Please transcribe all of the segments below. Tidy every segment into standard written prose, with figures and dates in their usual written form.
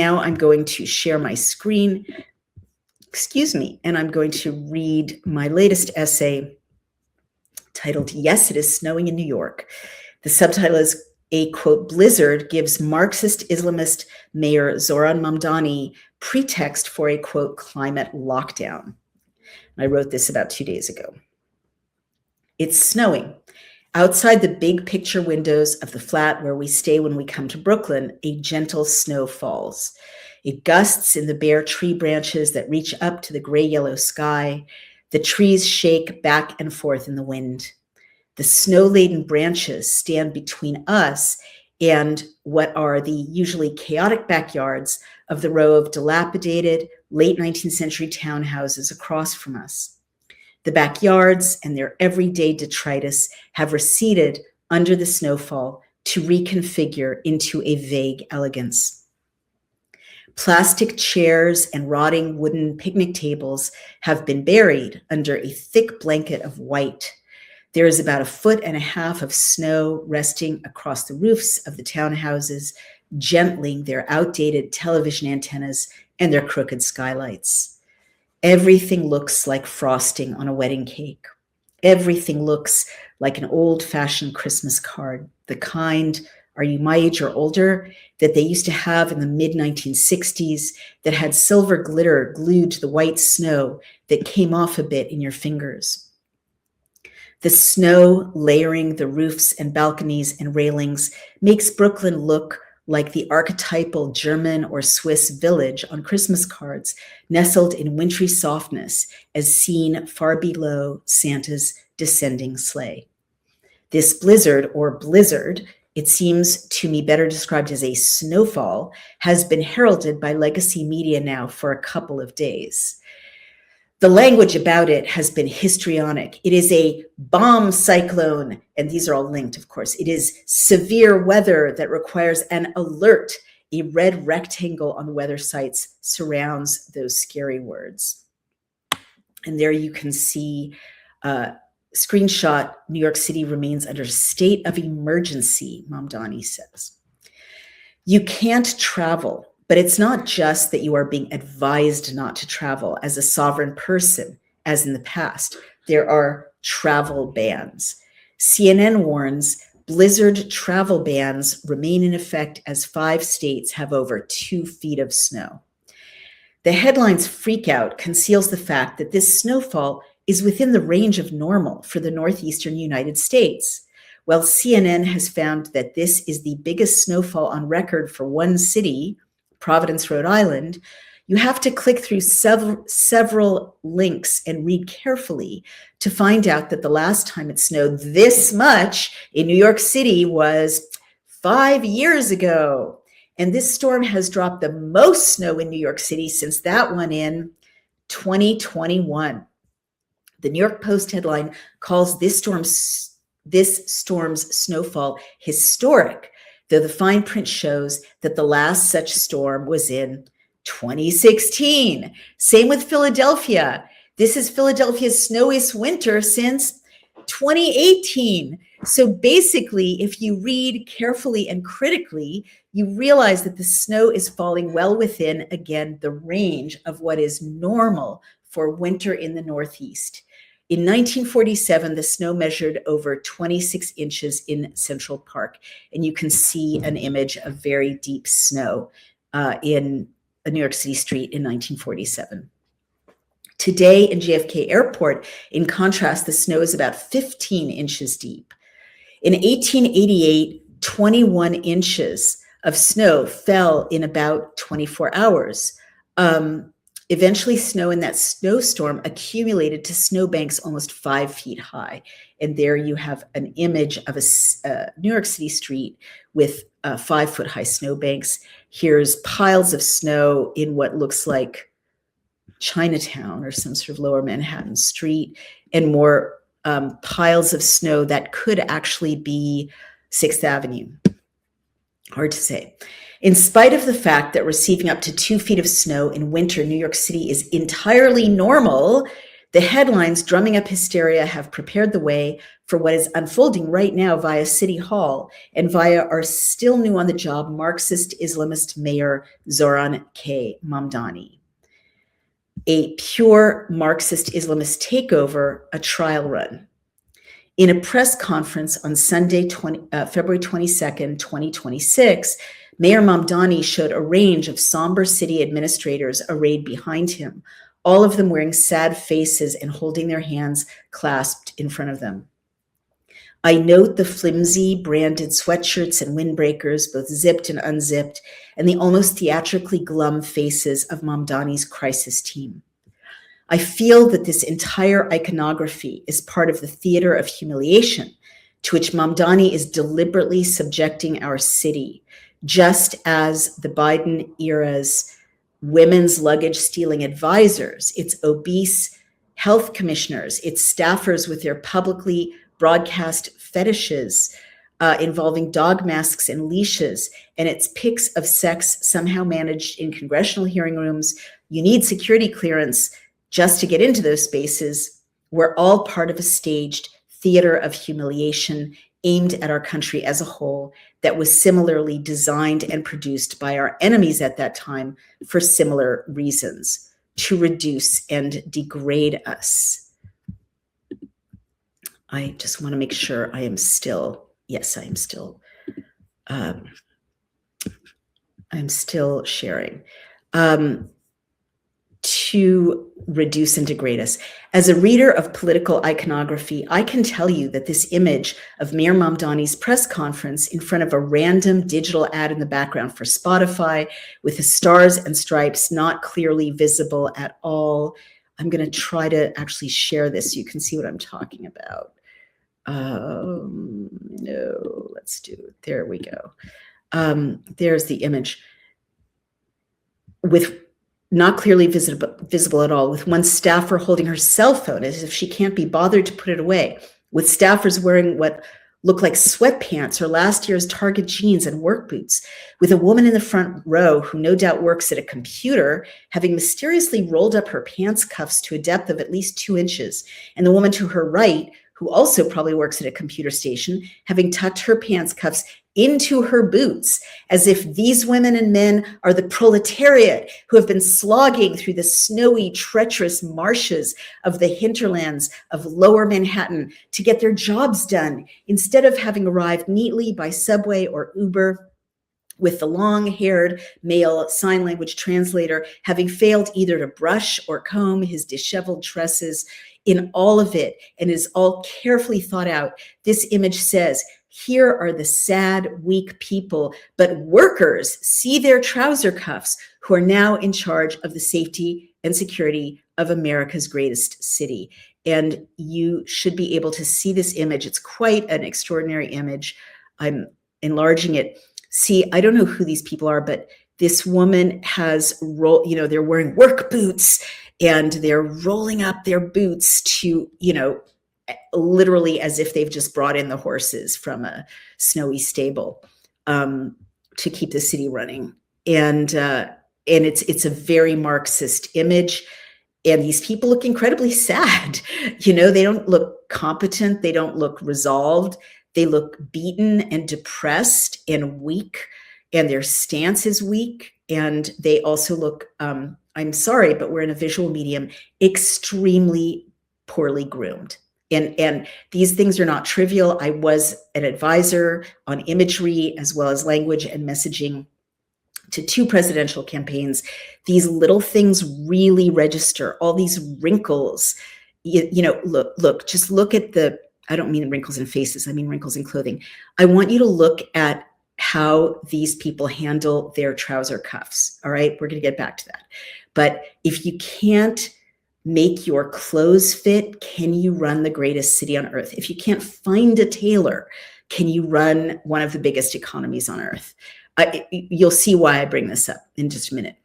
now I'm going to share my screen, and I'm going to read my latest essay titled, "Yes, It Is Snowing in New York." The subtitle is, "A, quote, blizzard gives Marxist-Islamist Mayor Zoran Mamdani pretext for a, quote, climate lockdown." I wrote this about 2 days ago. It's snowing. Outside the big picture windows of the flat where we stay when we come to Brooklyn, a gentle snow falls. It gusts in the bare tree branches that reach up to the gray-yellow sky. The trees shake back and forth in the wind. The snow-laden branches stand between us and what are the usually chaotic backyards of the row of dilapidated late 19th century townhouses across from us. The backyards and their everyday detritus have receded under the snowfall to reconfigure into a vague elegance. Plastic chairs and rotting wooden picnic tables have been buried under a thick blanket of white. There is about 1.5 feet of snow resting across the roofs of the townhouses, gentling their outdated television antennas and their crooked skylights. Everything looks like frosting on a wedding cake. Everything looks like an old-fashioned Christmas card, the kind, are you my age or older, that they used to have in the mid-1960s that had silver glitter glued to the white snow that came off a bit in your fingers. The snow layering the roofs and balconies and railings makes Brooklyn look like the archetypal German or Swiss village on Christmas cards, nestled in wintry softness as seen far below Santa's descending sleigh. This blizzard, or blizzard, it seems to me better described as a snowfall, has been heralded by legacy media now for a couple of days. The language about it has been histrionic. It is a bomb cyclone, and these are all linked, of course. It is severe weather that requires an alert. A red rectangle on weather sites surrounds those scary words. And there you can see screenshot, New York City remains under state of emergency, Mamdani says. You can't travel. But it's not just that you are being advised not to travel as a sovereign person, as in the past. There are travel bans. CNN warns blizzard travel bans remain in effect as 5 states have over 2 feet of snow. The headline's freakout conceals the fact that this snowfall is within the range of normal for the northeastern United States. While CNN has found that this is the biggest snowfall on record for one city, Providence, Rhode Island, you have to click through several links and read carefully to find out that the last time it snowed this much in New York City was 5 years ago. And this storm has dropped the most snow in New York City since that one in 2021. The New York Post headline calls this storm's snowfall historic, though the fine print shows that the last such storm was in 2016. Same with Philadelphia. This is Philadelphia's snowiest winter since 2018. So basically, if you read carefully and critically, you realize that the snow is falling well within, again, the range of what is normal for winter in the Northeast. In 1947, the snow measured over 26 inches in Central Park, and you can see an image of very deep snow in a New York City street in 1947. Today in JFK Airport, in contrast, the snow is about 15 inches deep. In 1888, 21 inches of snow fell in about 24 hours. Eventually, snow in that snowstorm accumulated to snowbanks almost 5 feet high. And there you have an image of a New York City street with 5-foot-high snowbanks. Here's piles of snow in what looks like Chinatown or some sort of lower Manhattan street, and more piles of snow that could actually be 6th Avenue. Hard to say. In spite of the fact that receiving up to 2 feet of snow in winter, New York City is entirely normal, The headlines drumming up hysteria have prepared the way for what is unfolding right now via City Hall and via our still new on the job Marxist-Islamist mayor Zoran K. Mamdani. A pure Marxist-Islamist takeover, a trial run. In a press conference on Sunday, February 22nd, 2026, Mayor Mamdani showed a range of somber city administrators arrayed behind him, all of them wearing sad faces and holding their hands clasped in front of them. I note the flimsy branded sweatshirts and windbreakers, both zipped and unzipped, and the almost theatrically glum faces of Mamdani's crisis team. I feel that this entire iconography is part of the theater of humiliation to which Mamdani is deliberately subjecting our city, just as the Biden era's women's luggage stealing advisors, its obese health commissioners, its staffers with their publicly broadcast fetishes involving dog masks and leashes, and its pics of sex somehow managed in congressional hearing rooms. You need security clearance just to get into those spaces. We're all part of a staged theater of humiliation aimed at our country as a whole that was similarly designed and produced by our enemies at that time for similar reasons, to reduce and degrade us. I just want to make sure I am still, yes, I am still, I'm still sharing. To reduce and degrade us. As a reader of political iconography, I can tell you that this image of Mayor Mamdani's press conference in front of a random digital ad in the background for Spotify with the stars and stripes not clearly visible at all. I'm going to try to actually share this so you can see what I'm talking about. No, let's do it. There we go. There's the image with not clearly visible at all, with one staffer holding her cell phone as if she can't be bothered to put it away, with staffers wearing what look like sweatpants or last year's Target jeans and work boots, with a woman in the front row who no doubt works at a computer, having mysteriously rolled up her pants cuffs to a depth of at least 2 inches, and the woman to her right, who also probably works at a computer station, having tucked her pants cuffs into her boots, as if these women and men are the proletariat who have been slogging through the snowy, treacherous marshes of the hinterlands of lower Manhattan to get their jobs done, instead of having arrived neatly by subway or Uber, with the long-haired male sign language translator having failed either to brush or comb his disheveled tresses. In all of it, and is all carefully thought out, this image says, here are the sad, weak people, but workers see their trouser cuffs who are now in charge of the safety and security of America's greatest city. And you should be able to see this image. It's quite an extraordinary image. I'm enlarging it. See, I don't know who these people are, but this woman has, they're wearing work boots and they're rolling up their boots to, literally as if they've just brought in the horses from a snowy stable to keep the city running. And it's a very Marxist image. And these people look incredibly sad. They don't look competent. They don't look resolved. They look beaten and depressed and weak, and their stance is weak. And they also look, I'm sorry, but we're in a visual medium, extremely poorly groomed. And these things are not trivial. I was an advisor on imagery as well as language and messaging to 2 presidential campaigns. These little things really register, all these wrinkles. Just look at I don't mean wrinkles in faces, I mean wrinkles in clothing. I want you to look at how these people handle their trouser cuffs. All right, we're going to get back to that. But if you can't make your clothes fit, can you run the greatest city on earth? If you can't find a tailor, can you run one of the biggest economies on earth? You'll see why I bring this up in just a minute.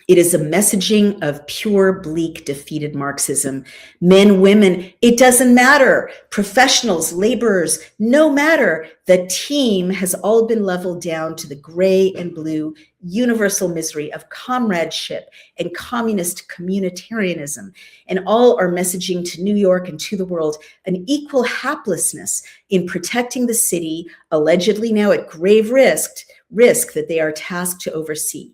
It is a messaging of pure, bleak, defeated Marxism. Men, women, it doesn't matter. Professionals, laborers, no matter. The team has all been leveled down to the gray and blue universal misery of comradeship and communist communitarianism. And all are messaging to New York and to the world an equal haplessness in protecting the city, allegedly now at grave risk that they are tasked to oversee.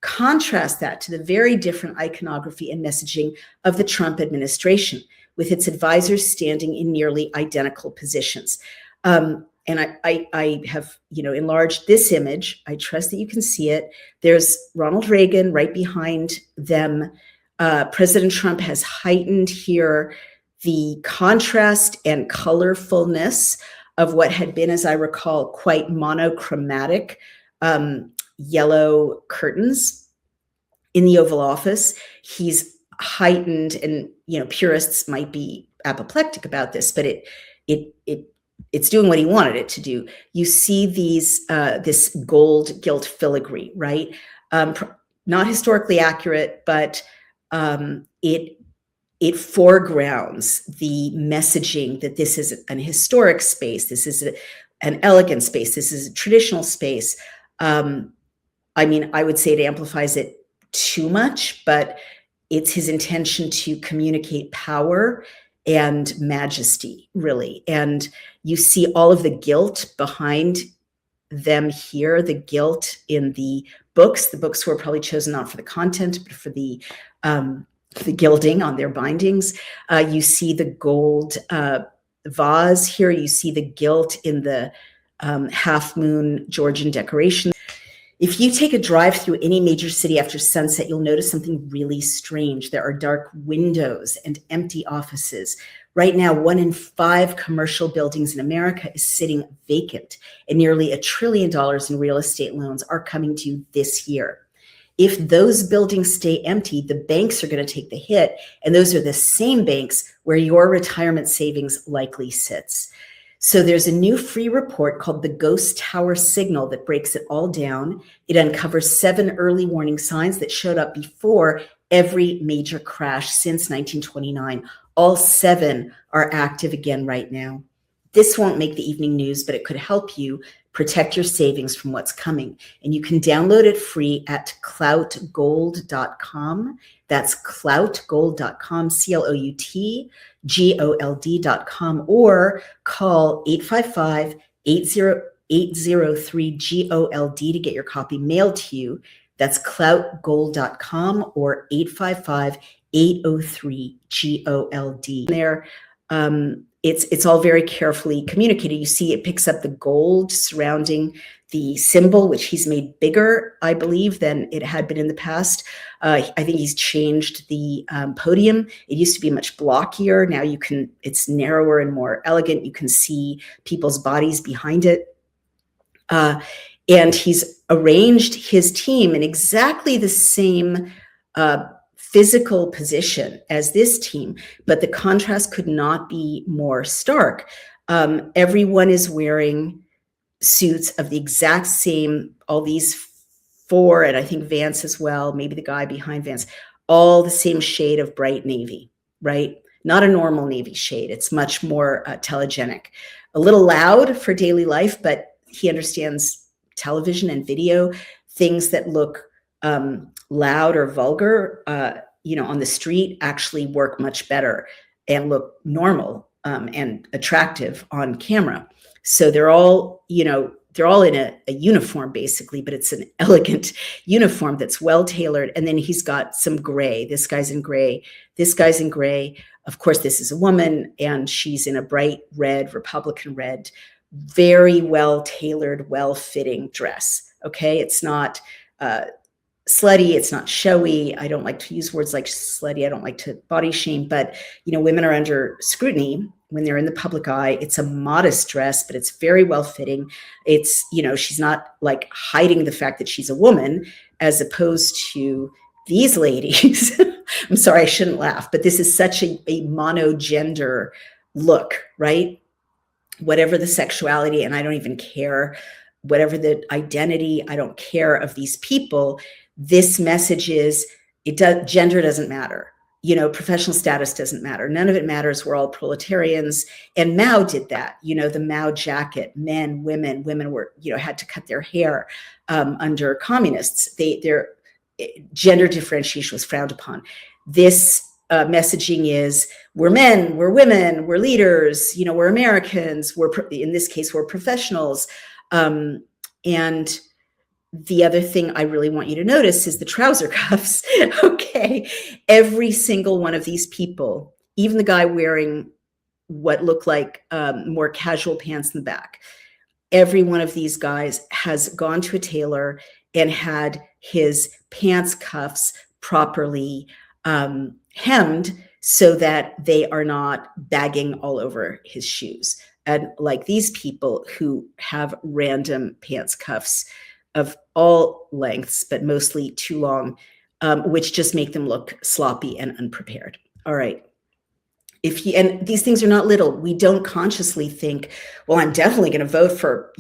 Contrast that to the very different iconography and messaging of the Trump administration, with its advisors standing in nearly identical positions. And I have, enlarged this image. I trust that you can see it. There's Ronald Reagan right behind them. President Trump has heightened here the contrast and colorfulness of what had been, as I recall, quite monochromatic yellow curtains in the Oval Office. He's heightened, and purists might be apoplectic about this, but it's doing what he wanted it to do. You see these this gold gilt filigree, right? Not historically accurate, but it foregrounds the messaging that this is an historic space. This is an elegant space. This is a traditional space. I would say it amplifies it too much, but it's his intention to communicate power and majesty, really. And you see all of the guilt behind them here, the guilt in the books. The books were probably chosen not for the content, but for the gilding on their bindings. You see the gold vase here. You see the gilt in the half moon Georgian decoration. If you take a drive through any major city after sunset, you'll notice something really strange. There are dark windows and empty offices. Right now, 1 in 5 commercial buildings in America is sitting vacant, and nearly $1 trillion in real estate loans are coming due this year. If those buildings stay empty, the banks are going to take the hit, and those are the same banks where your retirement savings likely sits. So there's a new free report called the Ghost Tower Signal that breaks it all down. It uncovers 7 early warning signs that showed up before every major crash since 1929. All 7 are active again right now. This won't make the evening news, but it could help you protect your savings from what's coming. And you can download it free at cloutgold.com. That's cloutgold.com, cloutgold.com, or call 855-803-GOLD to get your copy mailed to you. That's cloutgold.com or 855-803-GOLD. There, it's all very carefully communicated. You see it picks up the gold surrounding the symbol, which he's made bigger, I believe, than it had been in the past. I think he's changed the podium. It used to be much blockier. Now it's narrower and more elegant. You can see people's bodies behind it. And he's arranged his team in exactly the same physical position as this team, but the contrast could not be more stark. Everyone is wearing suits of the exact same, all these 4, and I think Vance as well, maybe the guy behind Vance, all the same shade of bright navy, right? Not a normal navy shade. It's much more telegenic. A little loud for daily life, but he understands television and video. Things that look loud or vulgar, on the street actually work much better and look normal and attractive on camera. So they're all in a uniform basically, but it's an elegant uniform that's well tailored. And then he's got some gray. This guy's in gray. This guy's in gray. Of course, this is a woman, and she's in a bright red, Republican red, very well tailored, well fitting dress. Okay, it's not slutty, it's not showy. I don't like to use words like slutty. I don't like to body shame, but women are under scrutiny when they're in the public eye. It's a modest dress, but it's very well fitting. It's, she's not like hiding the fact that she's a woman, as opposed to these ladies. I'm sorry, I shouldn't laugh, but this is such a monogender look, right? Whatever the sexuality, and I don't even care, whatever the identity, I don't care, of these people, This message is, gender doesn't matter. Professional status doesn't matter. None of it matters. We're all proletarians. And Mao did that. The Mao jacket, men, women were, had to cut their hair under communists. Their gender differentiation was frowned upon. This messaging is, we're men, we're women, we're leaders, we're Americans, in this case, we're professionals. And the other thing I really want you to notice is the trouser cuffs. Okay. Every single one of these people, even the guy wearing what looked like more casual pants in the back, every one of these guys has gone to a tailor and had his pants cuffs properly hemmed so that they are not bagging all over his shoes. And like these people who have random pants cuffs of all lengths, but mostly too long, which just make them look sloppy and unprepared. All right. And these things are not little. We don't consciously think, well, I'm definitely going to vote for,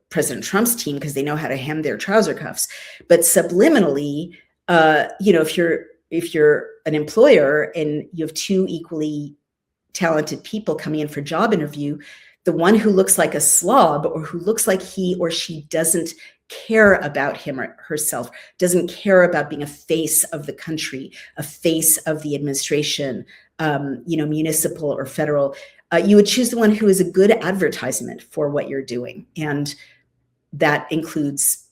President Trump's team because they know how to hem their trouser cuffs. But subliminally, if you're an employer and you have two equally talented people coming in for a job interview, the one who looks like a slob or who looks like he or she doesn't care about him or herself, doesn't care about being a face of the country, a face of the administration, municipal or federal, you would choose the one who is a good advertisement for what you're doing. And that includes,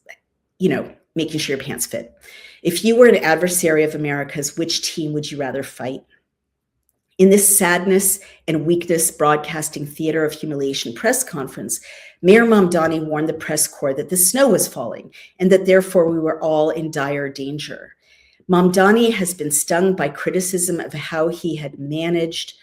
making sure your pants fit. If you were an adversary of America's, which team would you rather fight? In this sadness and weakness broadcasting theater of humiliation press conference, Mayor Mamdani warned the press corps that the snow was falling and that therefore we were all in dire danger. Mamdani has been stung by criticism of how he had managed,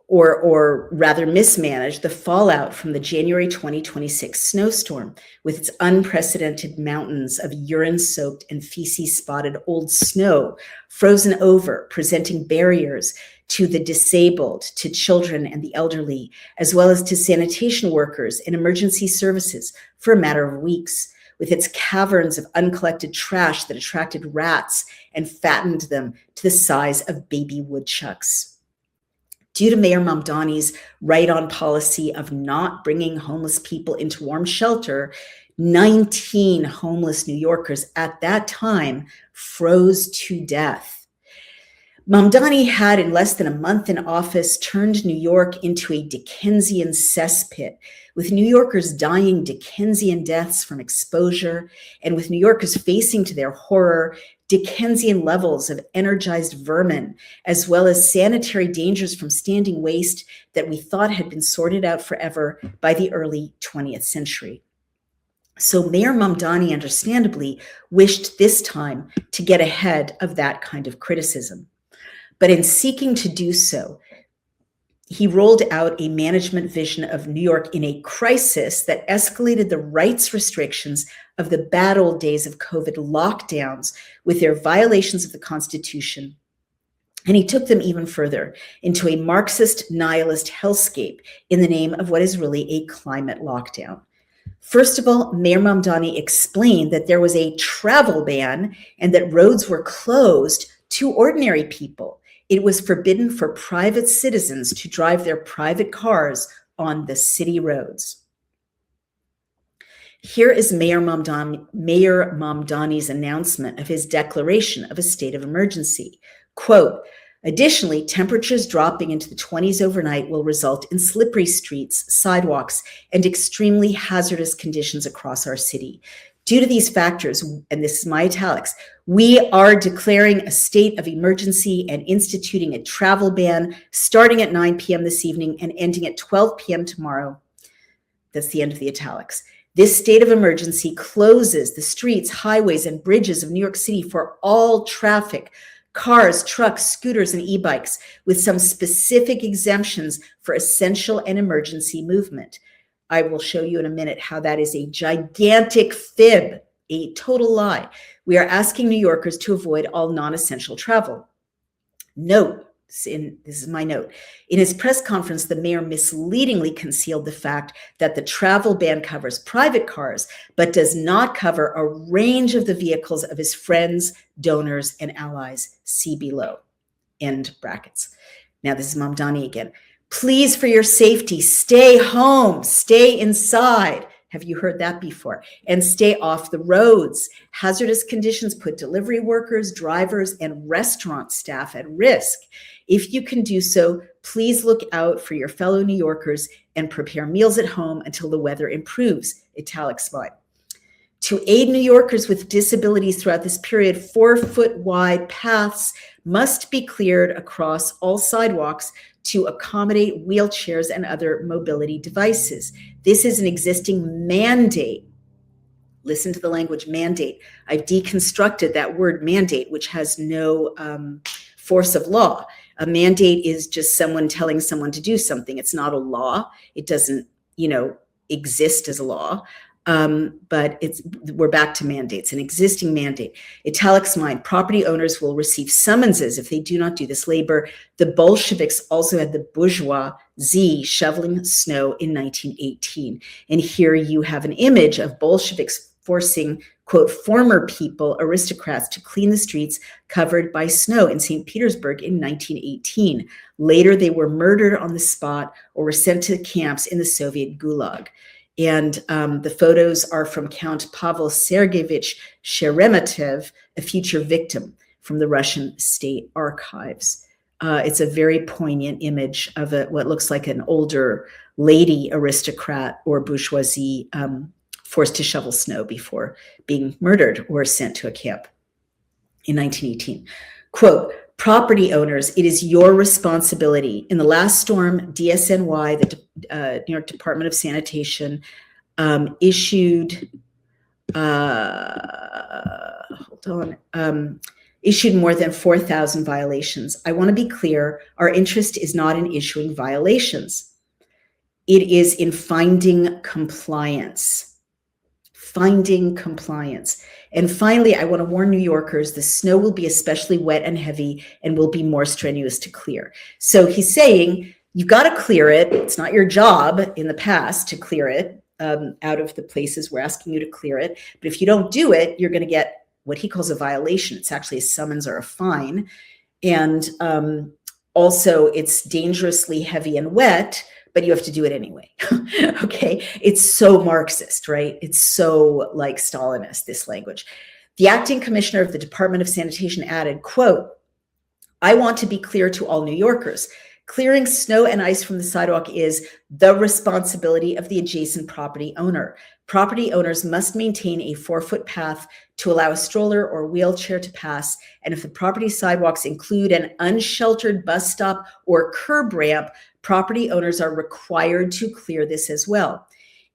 or rather mismanaged the fallout from the January 2026 snowstorm with its unprecedented mountains of urine-soaked and feces-spotted old snow frozen over, presenting barriers to the disabled, to children and the elderly, as well as to sanitation workers and emergency services for a matter of weeks, with its caverns of uncollected trash that attracted rats and fattened them to the size of baby woodchucks. Due to Mayor Mamdani's right-on policy of not bringing homeless people into warm shelter, 19 homeless New Yorkers at that time froze to death. Mamdani had, in less than a month in office, turned New York into a Dickensian cesspit, with New Yorkers dying Dickensian deaths from exposure, and with New Yorkers facing, to their horror, Dickensian levels of energized vermin, as well as sanitary dangers from standing waste that we thought had been sorted out forever by the early 20th century. So Mayor Mamdani, understandably, wished this time to get ahead of that kind of criticism. But in seeking to do so, he rolled out a management vision of New York in a crisis that escalated the rights restrictions of the bad old days of COVID lockdowns with their violations of the Constitution. And he took them even further into a Marxist nihilist hellscape in the name of what is really a climate lockdown. First of all, Mayor Mamdani explained that there was a travel ban and that roads were closed to ordinary people. It was forbidden for private citizens to drive their private cars on the city roads. Here is Mayor Mamdani's announcement of his declaration of a state of emergency. Quote, additionally, temperatures dropping into the 20s overnight will result in slippery streets, sidewalks, and extremely hazardous conditions across our city. Due to these factors, and this is my italics, we are declaring a state of emergency and instituting a travel ban starting at 9 p.m. this evening and ending at 12 p.m. tomorrow. That's the end of the italics. This state of emergency closes the streets, highways, and bridges of New York City for all traffic, cars, trucks, scooters, and e-bikes, with some specific exemptions for essential and emergency movement. I will show you in a minute how that is a gigantic fib, a total lie. We are asking New Yorkers to avoid all non-essential travel. Note, this is my note. In his press conference, the mayor misleadingly concealed the fact that the travel ban covers private cars, but does not cover a range of the vehicles of his friends, donors, and allies. See below. End brackets. Now, this is Mamdani again. Please, for your safety, stay home, stay inside. Have you heard that before? And stay off the roads. Hazardous conditions put delivery workers, drivers, and restaurant staff at risk. If you can do so, please look out for your fellow New Yorkers and prepare meals at home until the weather improves. Italics mine. To aid New Yorkers with disabilities throughout this period, 4-foot wide paths must be cleared across all sidewalks to accommodate wheelchairs and other mobility devices. This is an existing mandate. Listen to the language, mandate. I've deconstructed that word mandate, which has no force of law. A mandate is just someone telling someone to do something. It's not a law. It doesn't, exist as a law. But we're back to mandates, an existing mandate. Italics mine, property owners will receive summonses if they do not do this labor. The Bolsheviks also had the bourgeoisie shoveling snow in 1918. And here you have an image of Bolsheviks forcing, quote, former people, aristocrats, to clean the streets covered by snow in St. Petersburg in 1918. Later, they were murdered on the spot or were sent to camps in the Soviet Gulag. And the photos are from Count Pavel Sergeyevich Sheremetev, a future victim from the Russian state archives. It's a very poignant image of what looks like an older lady aristocrat or bourgeoisie forced to shovel snow before being murdered or sent to a camp in 1918. Quote, property owners, it is your responsibility. In the last storm, DSNY, the New York Department of Sanitation, issued more than 4,000 violations. I want to be clear, our interest is not in issuing violations. It is in finding compliance. And finally, I want to warn New Yorkers, the snow will be especially wet and heavy and will be more strenuous to clear. So he's saying, you've got to clear it. It's not your job in the past to clear it out of the places we're asking you to clear it. But if you don't do it, you're going to get what he calls a violation. It's actually a summons or a fine. And also, it's dangerously heavy and wet, but you have to do it anyway. Okay. It's so Marxist, right? It's so like Stalinist, this language. The acting commissioner of the Department of Sanitation added, quote, I want to be clear to all New Yorkers. Clearing snow and ice from the sidewalk is the responsibility of the adjacent property owner. Property owners must maintain a 4-foot path to allow a stroller or wheelchair to pass. And if the property sidewalks include an unsheltered bus stop or curb ramp, property owners are required to clear this as well.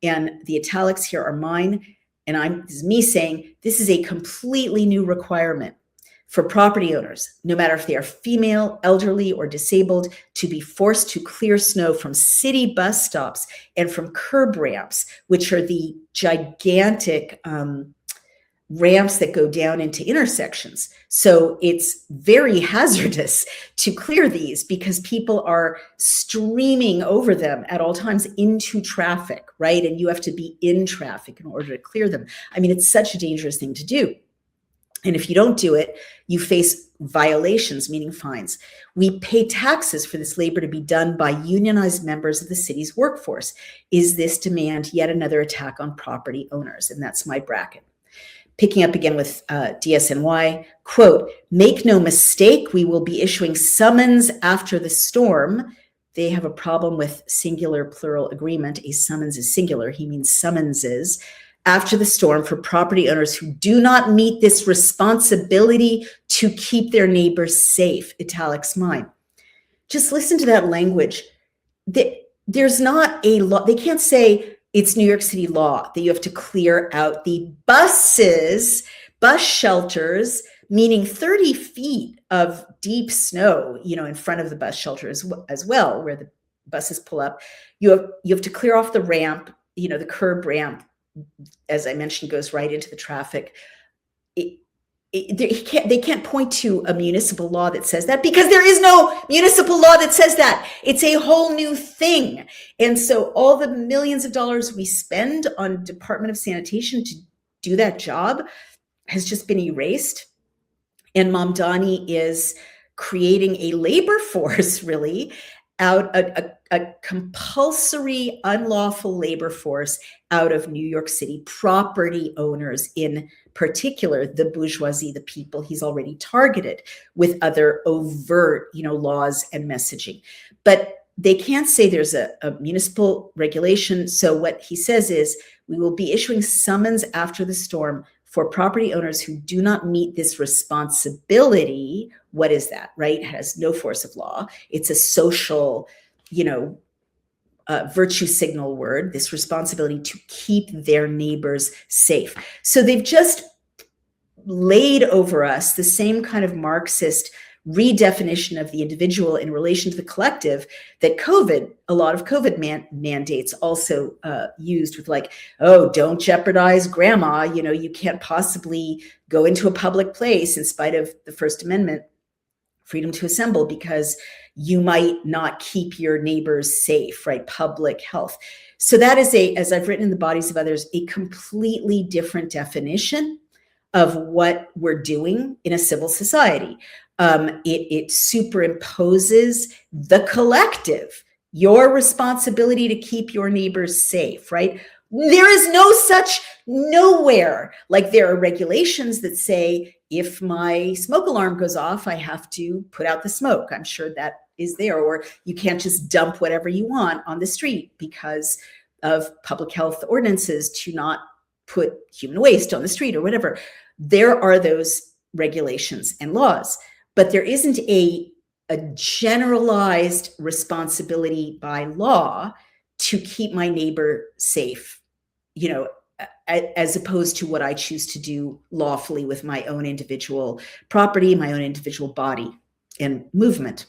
And the italics here are mine. And this is me saying this is a completely new requirement for property owners, no matter if they are female, elderly, or disabled, to be forced to clear snow from city bus stops and from curb ramps, which are the gigantic ramps that go down into intersections. So it's very hazardous to clear these because people are streaming over them at all times into traffic, right? And you have to be in traffic in order to clear them. I mean, it's such a dangerous thing to do. And if you don't do it, you face violations, meaning fines. We pay taxes for this labor to be done by unionized members of the city's workforce. Is this demand yet another attack on property owners? And that's my bracket. Picking up again with DSNY, quote, make no mistake, we will be issuing summons after the storm. They have a problem with singular plural agreement. A summons is singular. He means summonses. After the storm for property owners who do not meet this responsibility to keep their neighbors safe. Italics mine. Just listen to that language. There's not a law. They can't say it's New York City law that you have to clear out the buses, bus shelters, meaning 30 feet of deep snow, in front of the bus shelter as well, where the buses pull up. You have to clear off the ramp, the curb ramp, as I mentioned, goes right into the traffic. they can't point to a municipal law that says that, because there is no municipal law that says that. It's a whole new thing. And so all the millions of dollars we spend on Department of Sanitation to do that job has just been erased. And Mamdani is creating a labor force, really, out a compulsory, unlawful labor force out of New York City property owners, in particular, the bourgeoisie, the people he's already targeted with other overt, laws and messaging. But they can't say there's a municipal regulation. So what he says is, we will be issuing summons after the storm for property owners who do not meet this responsibility. What is that, right? It has no force of law. It's a social, virtue signal word, this responsibility to keep their neighbors safe. So they've just laid over us the same kind of Marxist redefinition of the individual in relation to the collective that a lot of COVID mandates also used, with like, oh, don't jeopardize grandma. You can't possibly go into a public place in spite of the First Amendment, freedom to assemble, because you might not keep your neighbors safe, right? Public health. So that is as I've written in The Bodies of Others, a completely different definition of what we're doing in a civil society. It superimposes the collective, your responsibility to keep your neighbors safe, right? There is no such, nowhere. Like, there are regulations that say, if my smoke alarm goes off, I have to put out the smoke. I'm sure that is there. Or you can't just dump whatever you want on the street because of public health ordinances to not put human waste on the street or whatever. There are those regulations and laws, but there isn't a generalized responsibility by law to keep my neighbor safe, as opposed to what I choose to do lawfully with my own individual property, my own individual body and movement.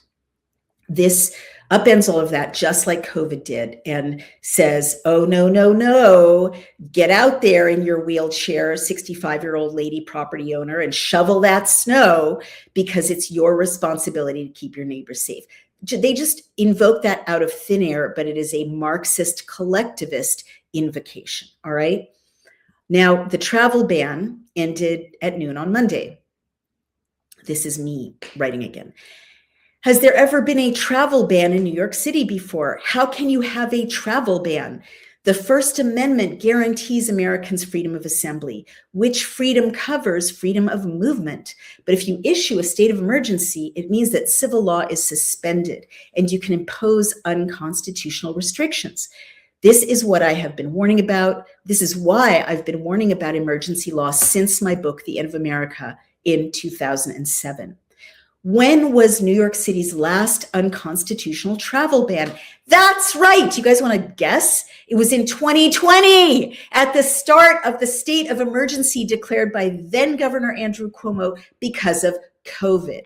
This upends all of that, just like COVID did, and says, oh, no, get out there in your wheelchair, 65-year-old lady property owner, and shovel that snow, because it's your responsibility to keep your neighbors safe. They just invoke that out of thin air, but it is a Marxist collectivist invocation, all right? Now, the travel ban ended at noon on Monday. This is me writing again. Has there ever been a travel ban in New York City before? How can you have a travel ban? The First Amendment guarantees Americans freedom of assembly, which freedom covers freedom of movement. But if you issue a state of emergency, it means that civil law is suspended and you can impose unconstitutional restrictions. This is what I have been warning about. This is why I've been warning about emergency law since my book, The End of America, in 2007. When was New York City's last unconstitutional travel ban? That's right. You guys want to guess? It was in 2020, at the start of the state of emergency declared by then Governor Andrew Cuomo because of COVID.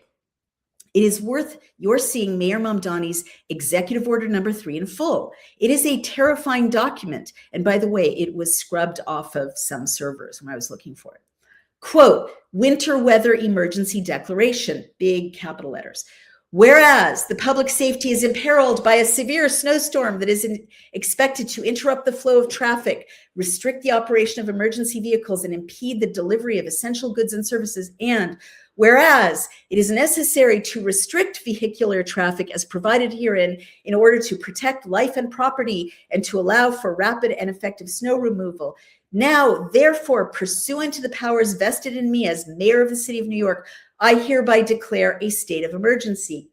It is worth your seeing Mayor Mamdani's Executive Order number 3 in full. It is a terrifying document. And by the way, it was scrubbed off of some servers when I was looking for it. Quote, winter weather emergency declaration, big capital letters. Whereas the public safety is imperiled by a severe snowstorm that is expected to interrupt the flow of traffic, restrict the operation of emergency vehicles, and impede the delivery of essential goods and services. And whereas it is necessary to restrict vehicular traffic as provided herein in order to protect life and property and to allow for rapid and effective snow removal. Now, therefore, pursuant to the powers vested in me as mayor of the city of New York, I hereby declare a state of emergency.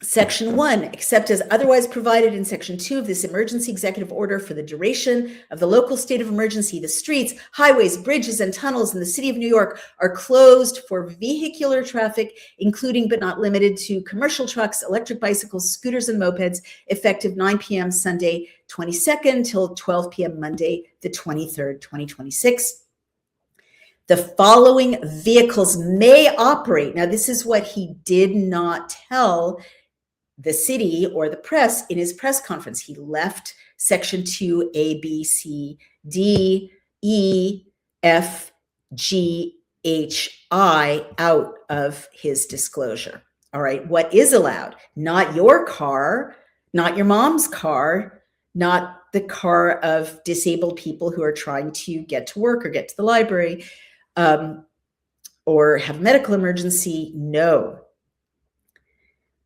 Section 1, except as otherwise provided in Section 2 of this emergency executive order, for the duration of the local state of emergency, the streets, highways, bridges, and tunnels in the city of New York are closed for vehicular traffic, including but not limited to commercial trucks, electric bicycles, scooters, and mopeds, effective 9 p.m. Sunday, 22nd till 12 p.m. Monday, the 23rd, 2026. The following vehicles may operate. Now, this is what he did not tell the city or the press in his press conference. He left Section 2, A, B, C, D, E, F, GHI out of his disclosure. All right, what is allowed? Not your car, not your mom's car, not the car of disabled people who are trying to get to work or get to the library or have a medical emergency. No.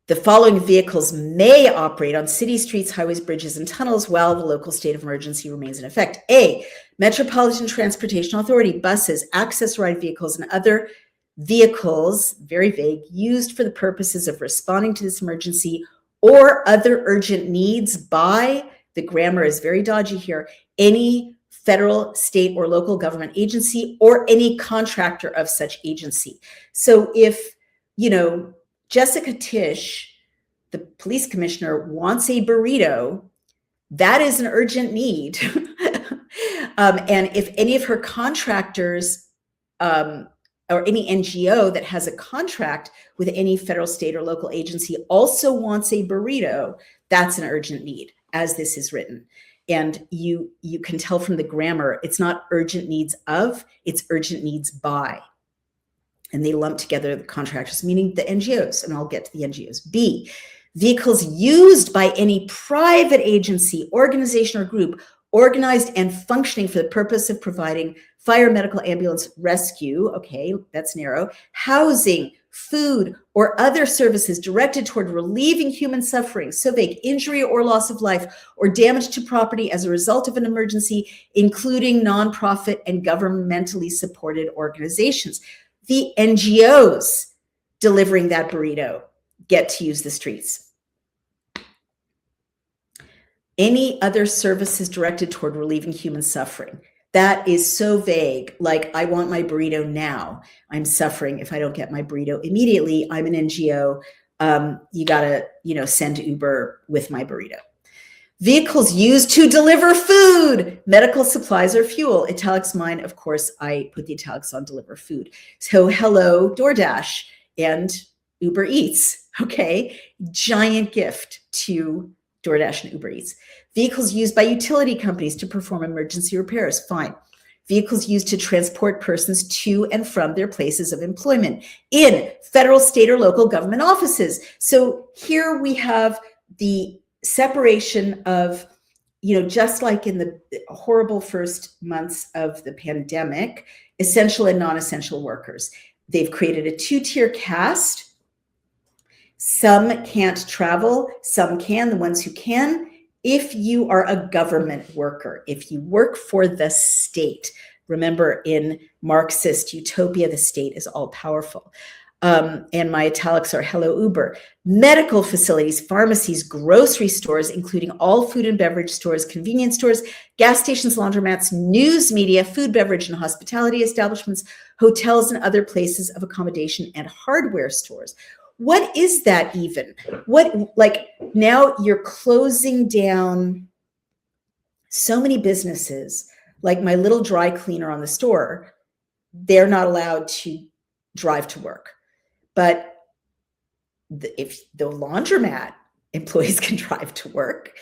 The following vehicles may operate on city streets, highways, bridges, and tunnels while the local state of emergency remains in effect. A, Metropolitan Transportation Authority, buses, access ride vehicles, and other vehicles, very vague, used for the purposes of responding to this emergency or other urgent needs by, the grammar is very dodgy here, any federal, state, or local government agency or any contractor of such agency. So if, Jessica Tisch, the police commissioner, wants a burrito, that is an urgent need. And if any of her contractors or any NGO that has a contract with any federal, state, or local agency also wants a burrito, that's an urgent need, as this is written. And you can tell from the grammar, it's not urgent needs of, it's urgent needs by. And they lump together the contractors, meaning the NGOs, and I'll get to the NGOs. B, vehicles used by any private agency, organization, or group organized and functioning for the purpose of providing fire, medical, ambulance, rescue, okay, that's narrow, housing, food, or other services directed toward relieving human suffering, so vague, injury or loss of life, or damage to property as a result of an emergency, including nonprofit and governmentally supported organizations. The NGOs delivering that burrito get to use the streets. Any other services directed toward relieving human suffering. That is so vague. Like, I want my burrito now. I'm suffering if I don't get my burrito immediately. I'm an NGO. You gotta, send Uber with my burrito. Vehicles used to deliver food, medical supplies, or fuel. Italics mine, of course, I put the italics on deliver food. So hello, DoorDash and Uber Eats, okay? Giant gift to DoorDash and Uber Eats. Vehicles used by utility companies to perform emergency repairs, fine. Vehicles used to transport persons to and from their places of employment in federal, state, or local government offices. So here we have the separation of, just like in the horrible first months of the pandemic, essential and non-essential workers. They've created a two-tier caste. Some can't travel, some can, the ones who can. If you are a government worker, if you work for the state, remember in Marxist utopia, the state is all powerful. And my italics are hello Uber. Medical facilities, pharmacies, grocery stores, including all food and beverage stores, convenience stores, gas stations, laundromats, news media, food, beverage, and hospitality establishments, hotels, and other places of accommodation, and hardware stores. What is that even? Now you're closing down so many businesses, like my little dry cleaner on the store, they're not allowed to drive to work. But if the laundromat employees can drive to work,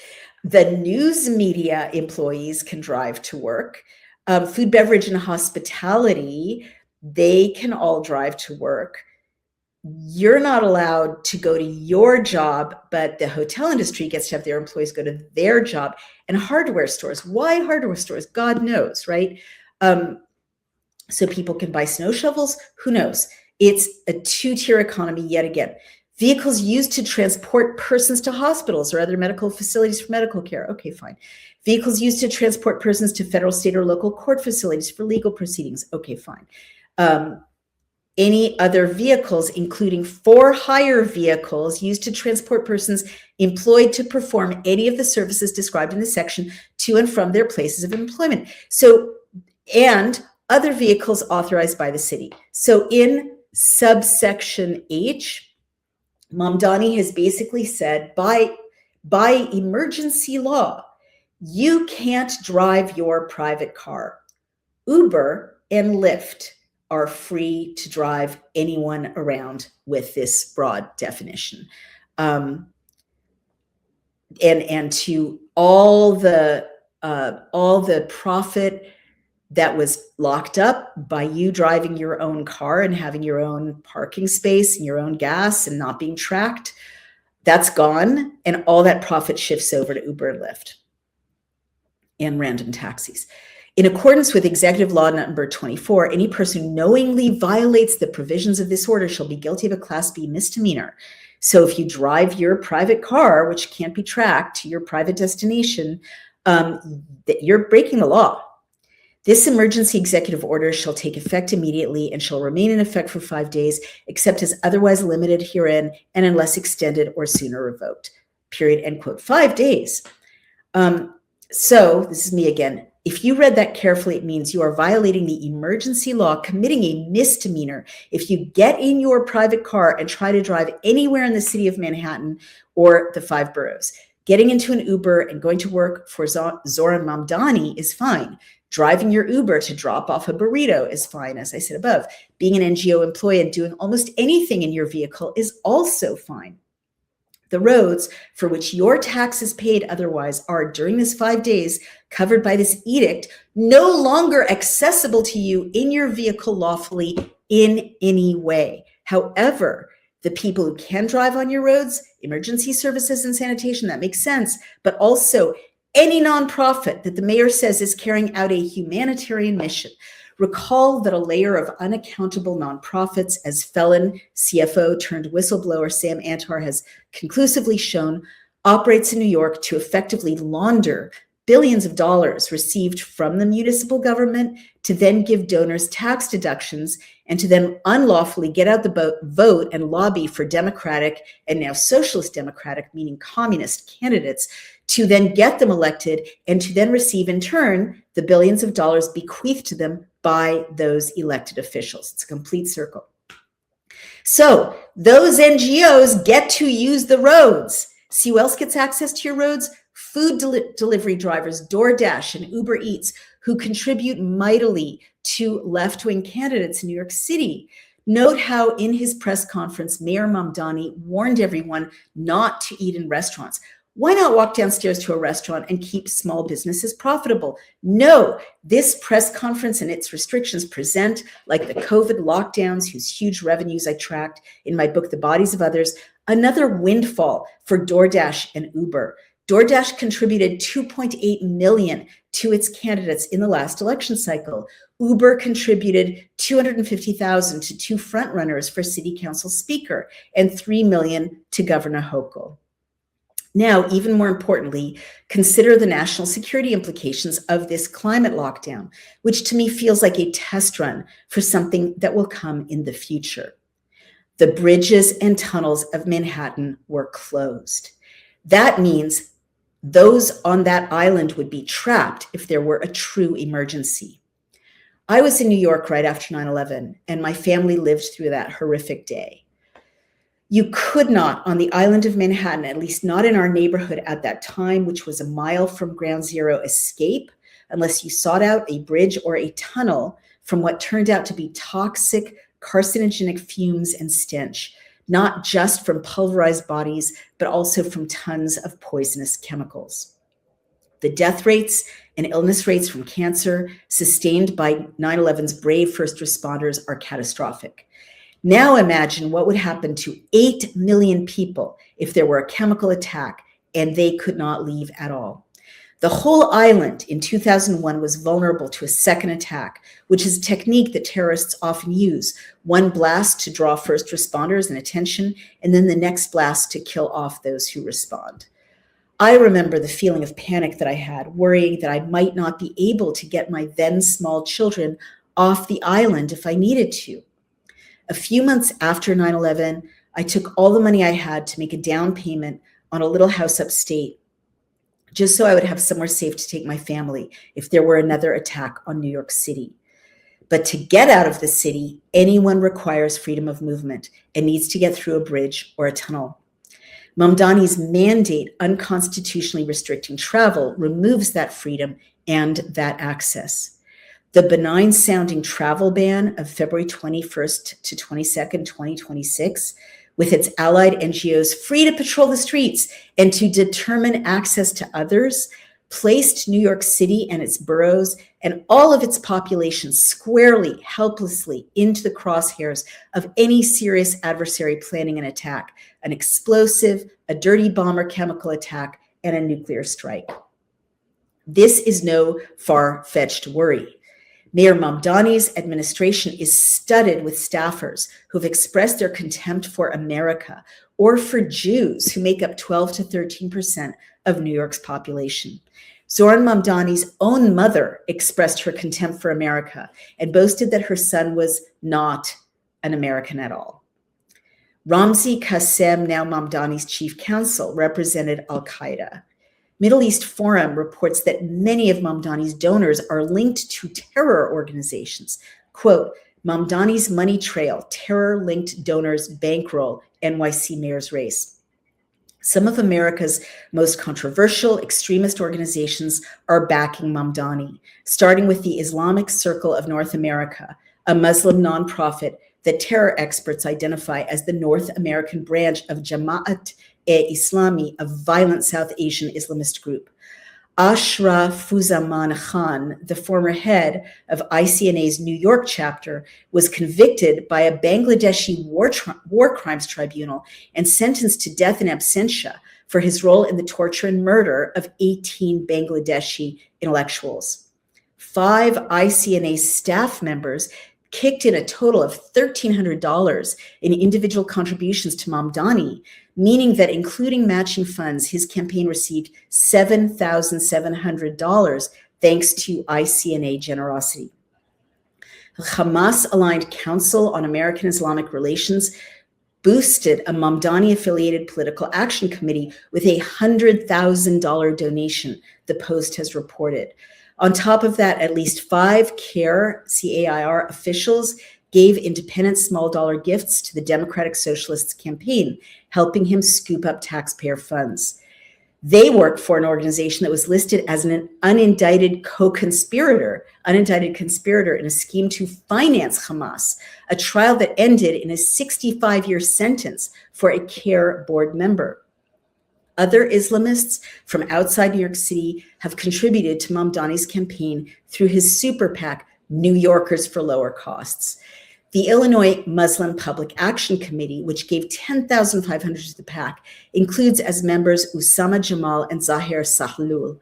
the news media employees can drive to work, food, beverage, and hospitality, they can all drive to work. You're not allowed to go to your job, but the hotel industry gets to have their employees go to their job. And hardware stores, why hardware stores? God knows, right? So people can buy snow shovels, who knows? It's a two-tier economy yet again. Vehicles used to transport persons to hospitals or other medical facilities for medical care. Okay, fine. Vehicles used to transport persons to federal, state, or local court facilities for legal proceedings. Okay, fine. Any other vehicles, including for-hire vehicles used to transport persons employed to perform any of the services described in this section to and from their places of employment. So, and other vehicles authorized by the city. So in subsection H, Mamdani has basically said by emergency law, you can't drive your private car. Uber and Lyft are free to drive anyone around with this broad definition. And to all the profit that was locked up by you driving your own car and having your own parking space and your own gas and not being tracked, that's gone. And all that profit shifts over to Uber and Lyft and random taxis. In accordance with Executive Law number 24, any person who knowingly violates the provisions of this order shall be guilty of a Class B misdemeanor. So if you drive your private car, which can't be tracked, to your private destination, that you're breaking the law. This emergency executive order shall take effect immediately and shall remain in effect for 5 days, except as otherwise limited herein and unless extended or sooner revoked. Period. End quote. 5 days. So this is me again. If you read that carefully, it means you are violating the emergency law, committing a misdemeanor. If you get in your private car and try to drive anywhere in the city of Manhattan or the 5 boroughs, getting into an Uber and going to work for Zoran Mamdani is fine. Driving your Uber to drop off a burrito is fine, as I said above. Being an NGO employee and doing almost anything in your vehicle is also fine. The roads for which your taxes paid otherwise are, during this 5 days covered by this edict, no longer accessible to you in your vehicle lawfully in any way. However, the people who can drive on your roads, emergency services and sanitation, that makes sense, but also any nonprofit that the mayor says is carrying out a humanitarian mission. Recall that a layer of unaccountable nonprofits, as felon CFO turned whistleblower Sam Antar has conclusively shown, operates in New York to effectively launder billions of dollars received from the municipal government to then give donors tax deductions and to then unlawfully get out the vote and lobby for Democratic and now Socialist Democratic, meaning communist candidates, to then get them elected and to then receive in turn the billions of dollars bequeathed to them by those elected officials. It's a complete circle. So those NGOs get to use the roads. See who else gets access to your roads? Food delivery drivers, DoorDash and Uber Eats, who contribute mightily to left-wing candidates in New York City. Note how in his press conference, Mayor Mamdani warned everyone not to eat in restaurants. Why not walk downstairs to a restaurant and keep small businesses profitable? No, this press conference and its restrictions present, like the COVID lockdowns, whose huge revenues I tracked in my book, The Bodies of Others, another windfall for DoorDash and Uber. DoorDash contributed $2.8 million to its candidates in the last election cycle. Uber contributed $250,000 to 2 frontrunners for city council speaker and $3 million to Governor Hochul. Now, even more importantly, consider the national security implications of this climate lockdown, which to me feels like a test run for something that will come in the future. The bridges and tunnels of Manhattan were closed. That means those on that island would be trapped if there were a true emergency. I was in New York right after 9/11, and my family lived through that horrific day. You could not, on the island of Manhattan, at least not in our neighborhood at that time, which was a mile from ground zero, escape unless you sought out a bridge or a tunnel from what turned out to be toxic, carcinogenic fumes and stench, not just from pulverized bodies, but also from tons of poisonous chemicals. The death rates and illness rates from cancer sustained by 9/11's brave first responders are catastrophic. Now imagine what would happen to 8 million people if there were a chemical attack and they could not leave at all. The whole island in 2001 was vulnerable to a second attack, which is a technique that terrorists often use. One blast to draw first responders and attention, and then the next blast to kill off those who respond. I remember the feeling of panic that I had, worrying that I might not be able to get my then small children off the island if I needed to. A few months after 9/11, I took all the money I had to make a down payment on a little house upstate, just so I would have somewhere safe to take my family if there were another attack on New York City. But to get out of the city, anyone requires freedom of movement and needs to get through a bridge or a tunnel. Mamdani's mandate unconstitutionally restricting travel removes that freedom and that access. The benign-sounding travel ban of February 21st to 22nd, 2026, with its allied NGOs free to patrol the streets and to determine access to others, placed New York City and its boroughs and all of its population squarely, helplessly into the crosshairs of any serious adversary planning an attack, an explosive, a dirty bomb or chemical attack, and a nuclear strike. This is no far-fetched worry. Mayor Mamdani's administration is studded with staffers who've expressed their contempt for America or for Jews, who make up 12 to 13% of New York's population. Zoran Mamdani's own mother expressed her contempt for America and boasted that her son was not an American at all. Ramzi Qassem, now Mamdani's chief counsel, represented al-Qaeda. Middle East Forum reports that many of Mamdani's donors are linked to terror organizations. Quote, Mamdani's money trail, terror-linked donors bankroll NYC mayor's race. Some of America's most controversial extremist organizations are backing Mamdani, starting with the Islamic Circle of North America, a Muslim nonprofit that terror experts identify as the North American branch of Jamaat-e-Islami, a violent South Asian Islamist group. Ashraf-Fuzaman Khan, the former head of ICNA's New York chapter, was convicted by a Bangladeshi war crimes tribunal and sentenced to death in absentia for his role in the torture and murder of 18 Bangladeshi intellectuals. 5 ICNA staff members kicked in a total of $1,300 in individual contributions to Mamdani, meaning that including matching funds, his campaign received $7,700 thanks to ICNA generosity. The Hamas-aligned Council on American Islamic Relations boosted a Mamdani-affiliated political action committee with a $100,000 donation, the Post has reported. On top of that, at least 5 CAIR officials gave independent small dollar gifts to the Democratic Socialists campaign, helping him scoop up taxpayer funds. They worked for an organization that was listed as an unindicted conspirator in a scheme to finance Hamas, a trial that ended in a 65-year sentence for a CAIR board member. Other Islamists from outside New York City have contributed to Mamdani's campaign through his super PAC, New Yorkers for Lower Costs. The Illinois Muslim Public Action Committee, which gave $10,500 to the PAC, includes as members Usama Jamal and Zahir Sahlul.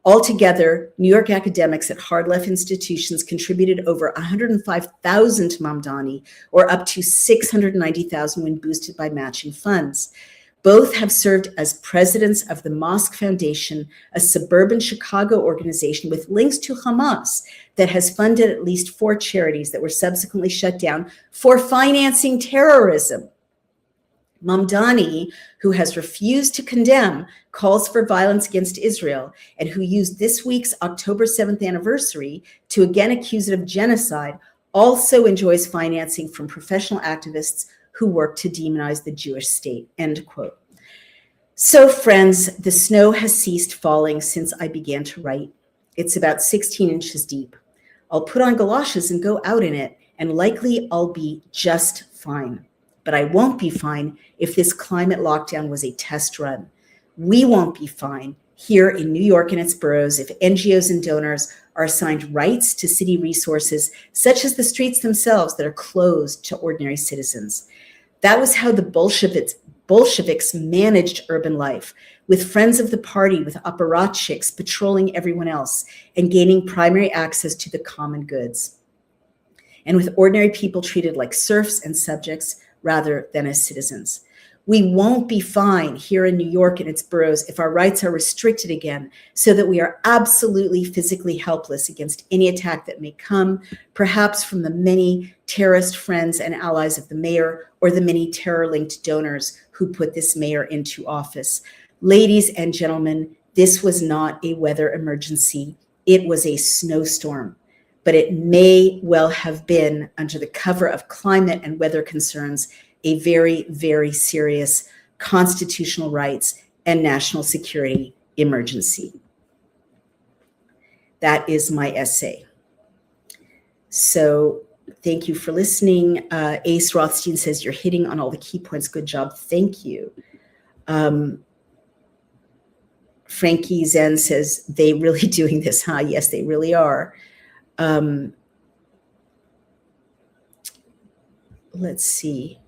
Altogether, New York academics at hard-left institutions contributed over $105,000 to Mamdani, or up to $690,000 when boosted by matching funds. Both have served as presidents of the Mosque Foundation, a suburban Chicago organization with links to Hamas that has funded at least 4 charities that were subsequently shut down for financing terrorism. Mamdani, who has refused to condemn calls for violence against Israel and who used this week's October 7th anniversary to again accuse it of genocide, also enjoys financing from professional activists who work to demonize the Jewish state, end quote. So friends, the snow has ceased falling since I began to write. It's about 16 inches deep. I'll put on galoshes and go out in it, and likely I'll be just fine. But I won't be fine if this climate lockdown was a test run. We won't be fine here in New York and its boroughs if NGOs and donors are assigned rights to city resources, such as the streets themselves that are closed to ordinary citizens. That was how the Bolsheviks managed urban life, with friends of the party, with apparatchiks patrolling everyone else and gaining primary access to the common goods, and with ordinary people treated like serfs and subjects rather than as citizens. We won't be fine here in New York and its boroughs if our rights are restricted again, so that we are absolutely physically helpless against any attack that may come, perhaps from the many terrorist friends and allies of the mayor or the many terror-linked donors who put this mayor into office. Ladies and gentlemen, this was not a weather emergency. It was a snowstorm, but it may well have been, under the cover of climate and weather concerns, a very, very serious constitutional rights and national security emergency. That is my essay. So thank you for listening. Ace Rothstein says, you're hitting on all the key points. Good job. Thank you. Frankie Zen says, they really doing this, huh? Yes, they really are. Let's see.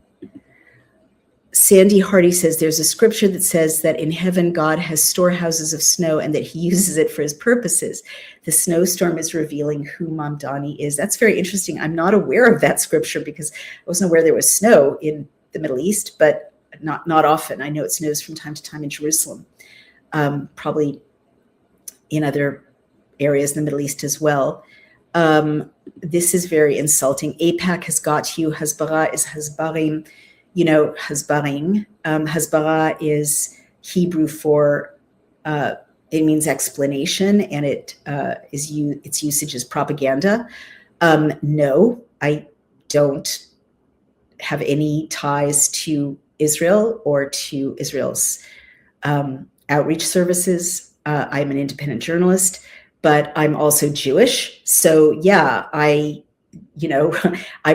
Sandy Hardy says there's a scripture that says that in heaven God has storehouses of snow and that he uses it for his purposes. The snowstorm is revealing who Mamdani is. That's very interesting. I'm not aware of that scripture because I wasn't aware there was snow in the Middle East, but not often. I know it snows from time to time in Jerusalem, probably in other areas in the Middle East as well. This is very insulting. AIPAC has got you. Hasbara is Hasbarim. You know, Hasbarim. Hasbara is Hebrew for, it means explanation, and its usage is propaganda. No, I don't have any ties to Israel or to Israel's outreach services. I'm an independent journalist, but I'm also Jewish. So yeah, I'm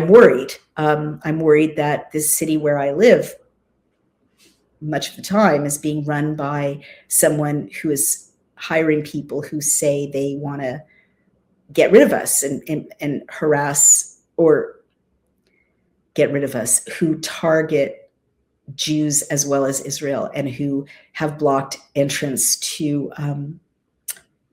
worried. I'm worried that this city where I live much of the time is being run by someone who is hiring people who say they want to get rid of us and harass or get rid of us, who target Jews as well as Israel and who have blocked entrance to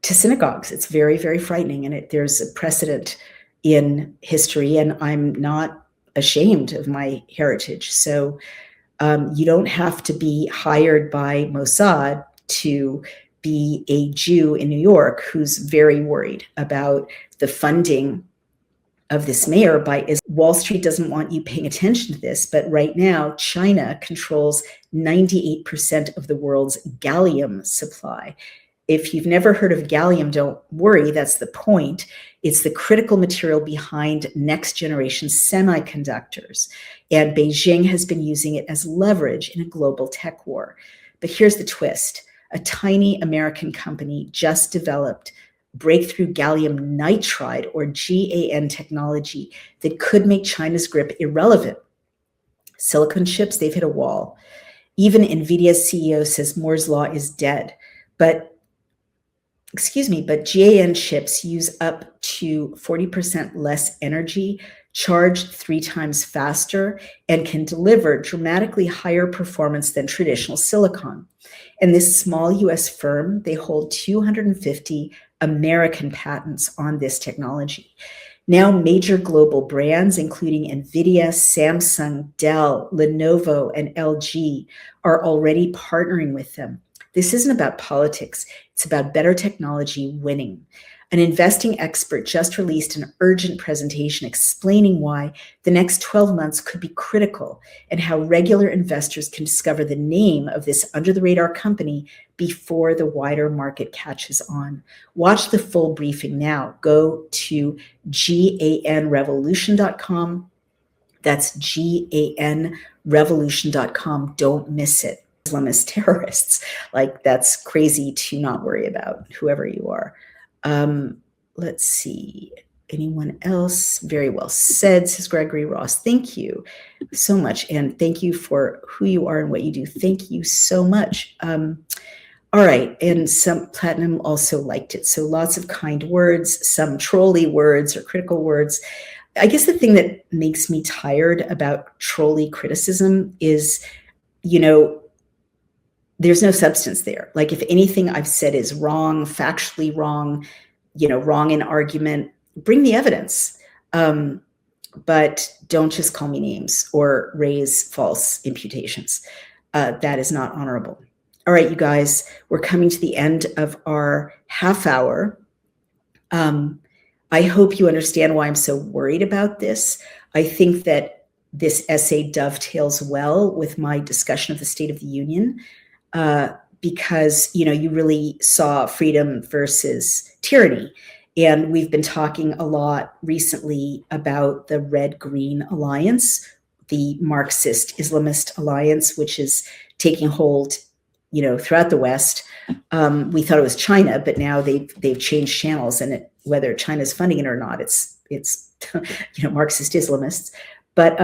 synagogues. It's very, very frightening. And there's a precedent in history, and I'm not ashamed of my heritage. So you don't have to be hired by Mossad to be a Jew in New York who's very worried about the funding of this mayor by Israel. Wall Street doesn't want you paying attention to this, but right now China controls 98% of the world's gallium supply. If you've never heard of gallium, don't worry, that's the point. It's the critical material behind next generation semiconductors. And Beijing has been using it as leverage in a global tech war. But here's the twist. A tiny American company just developed breakthrough gallium nitride, or GaN technology, that could make China's grip irrelevant. Silicon chips, they've hit a wall. Even NVIDIA's CEO says Moore's law is dead. But GaN chips use up to 40% less energy, charge 3 times faster, and can deliver dramatically higher performance than traditional silicon. And this small US firm, they hold 250 American patents on this technology. Now, major global brands, including NVIDIA, Samsung, Dell, Lenovo, and LG, are already partnering with them. This isn't about politics. It's about better technology winning. An investing expert just released an urgent presentation explaining why the next 12 months could be critical and how regular investors can discover the name of this under-the-radar company before the wider market catches on. Watch the full briefing now. Go to ganrevolution.com. That's ganrevolution.com. Don't miss it. Islamist terrorists. Like, that's crazy to not worry about, whoever you are. Let's see. Anyone else? Very well said, says Gregory Ross. Thank you so much. And thank you for who you are and what you do. Thank you so much. All right. And some Platinum also liked it. So lots of kind words, some trolly words or critical words. I guess the thing that makes me tired about trolly criticism is, there's no substance there. Like, if anything I've said is wrong, factually wrong, wrong in argument, bring the evidence. But don't just call me names or raise false imputations. That is not honorable. All right, you guys, we're coming to the end of our half hour. I hope you understand why I'm so worried about this. I think that this essay dovetails well with my discussion of the State of the Union. Because, you really saw freedom versus tyranny. And we've been talking a lot recently about the Red-Green Alliance, the Marxist-Islamist alliance, which is taking hold, throughout the West. We thought it was China, but now they've changed channels, and whether China's funding it or not, it's Marxist-Islamists. But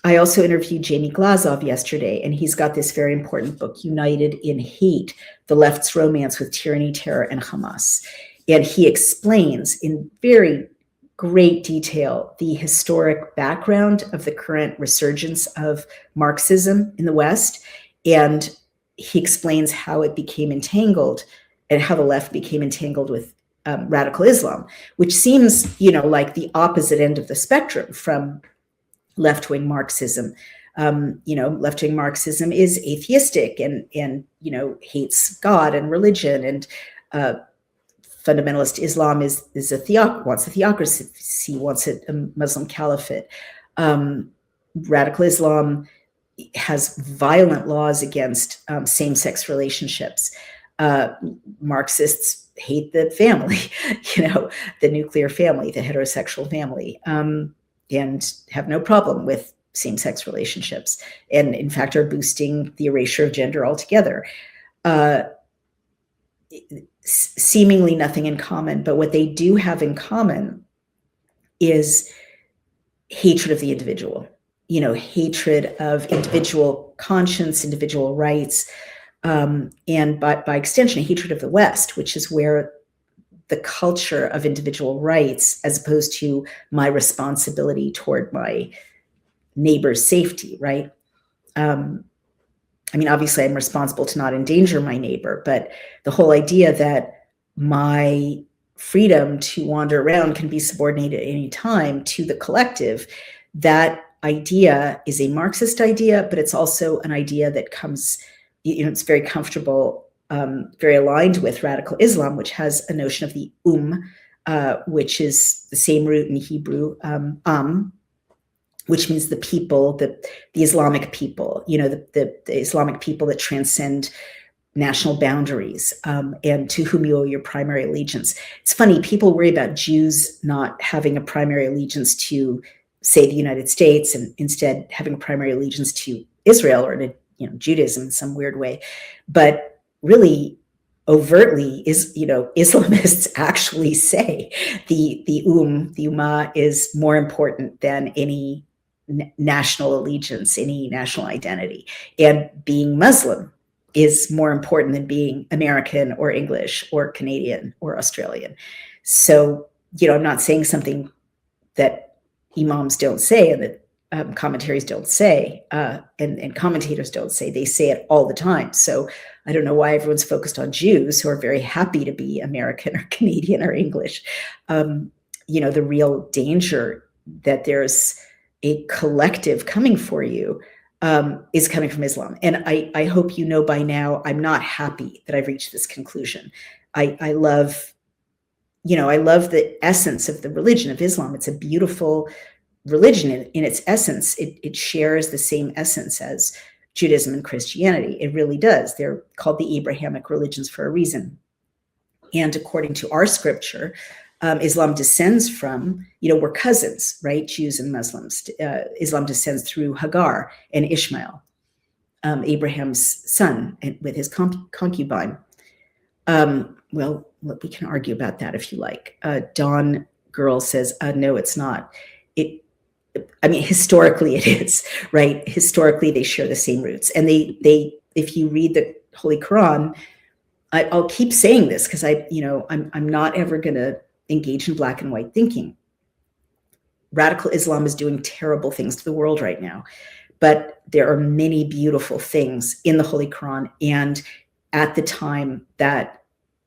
I also interviewed Jamie Glazov yesterday, and he's got this very important book, United in Hate, The Left's Romance with Tyranny, Terror, and Hamas. And he explains in very great detail the historic background of the current resurgence of Marxism in the West. And he explains how it became entangled and how the left became entangled with radical Islam, which seems, like the opposite end of the spectrum from left-wing Marxism. Left-wing Marxism is atheistic and hates God and religion, and fundamentalist Islam wants a theocracy, wants a Muslim caliphate. Radical Islam has violent laws against same-sex relationships. Marxists hate the family, the nuclear family, the heterosexual family, and have no problem with same-sex relationships, and in fact are boosting the erasure of gender altogether. Seemingly nothing in common, but what they do have in common is hatred of the individual, hatred of individual conscience, individual rights, and by extension, hatred of the West, which is where the culture of individual rights, as opposed to my responsibility toward my neighbor's safety, right? Obviously I'm responsible to not endanger my neighbor, but the whole idea that my freedom to wander around can be subordinated at any time to the collective, that idea is a Marxist idea, but it's also an idea that comes, it's very comfortable, very aligned with radical Islam, which has a notion of the which is the same root in Hebrew, which means the people, the Islamic people, the Islamic people that transcend national boundaries, and to whom you owe your primary allegiance. It's funny, people worry about Jews not having a primary allegiance to, say, the United States, and instead having a primary allegiance to Israel or to Judaism in some weird way. But really, overtly, Islamists actually say the Ummah is more important than any national allegiance, any national identity. And being Muslim is more important than being American or English or Canadian or Australian. So, I'm not saying something that imams don't say and that commentaries don't say, and commentators don't say. They say it all the time. So I don't know why everyone's focused on Jews who are very happy to be American or Canadian or English. The real danger that there's a collective coming for you is coming from Islam. And I hope by now, I'm not happy that I've reached this conclusion. I love the essence of the religion of Islam. It's a beautiful religion in its essence. It shares the same essence as Judaism and Christianity. It really does. They're called the Abrahamic religions for a reason. And according to our scripture, Islam descends from, we're cousins, right? Jews and Muslims. Islam descends through Hagar and Ishmael, Abraham's son, with his concubine. Well, we can argue about that if you like. Dawn Girl says, no, it's not. Historically it is, right? Historically, they share the same roots. And they if you read the Holy Quran, I'll keep saying this because I'm not ever going to engage in black and white thinking. Radical Islam is doing terrible things to the world right now, but there are many beautiful things in the Holy Quran. And at the time that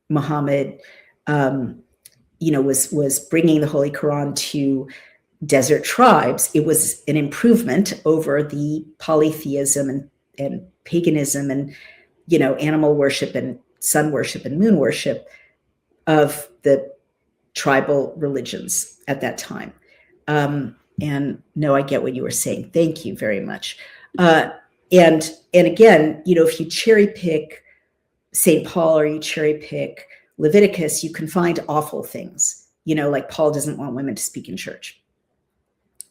Muhammad, was bringing the Holy Quran to desert tribes, it was an improvement over the polytheism and paganism and, animal worship and sun worship and moon worship of the tribal religions at that time. And no, I get what you were saying. Thank you very much. And again, if you cherry pick St. Paul or you cherry pick Leviticus, you can find awful things, like Paul doesn't want women to speak in church.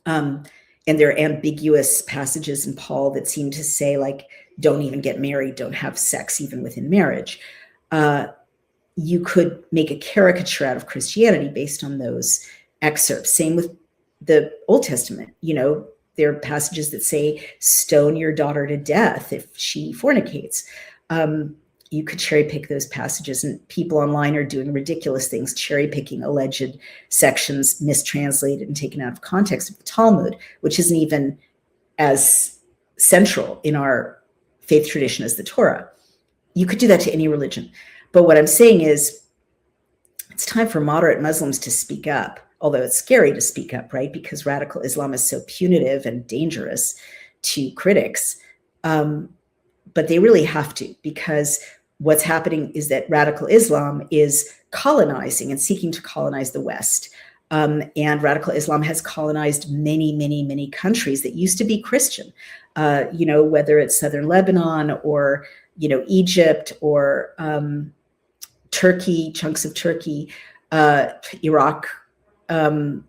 And there are ambiguous passages in Paul that seem to say, like, don't even get married, don't have sex even within marriage. You could make a caricature out of Christianity based on those excerpts. Same with the Old Testament. there are passages that say, stone your daughter to death if she fornicates. You could cherry pick those passages, and people online are doing ridiculous things, cherry picking alleged sections mistranslated and taken out of context of the Talmud, which isn't even as central in our faith tradition as the Torah. You could do that to any religion. But what I'm saying is, it's time for moderate Muslims to speak up, although it's scary to speak up, right? Because radical Islam is so punitive and dangerous to critics. But they really have to, because what's happening is that radical Islam is colonizing and seeking to colonize the West. And radical Islam has colonized many, many, many countries that used to be Christian, whether it's southern Lebanon or, Egypt or Turkey, chunks of Turkey, Iraq. They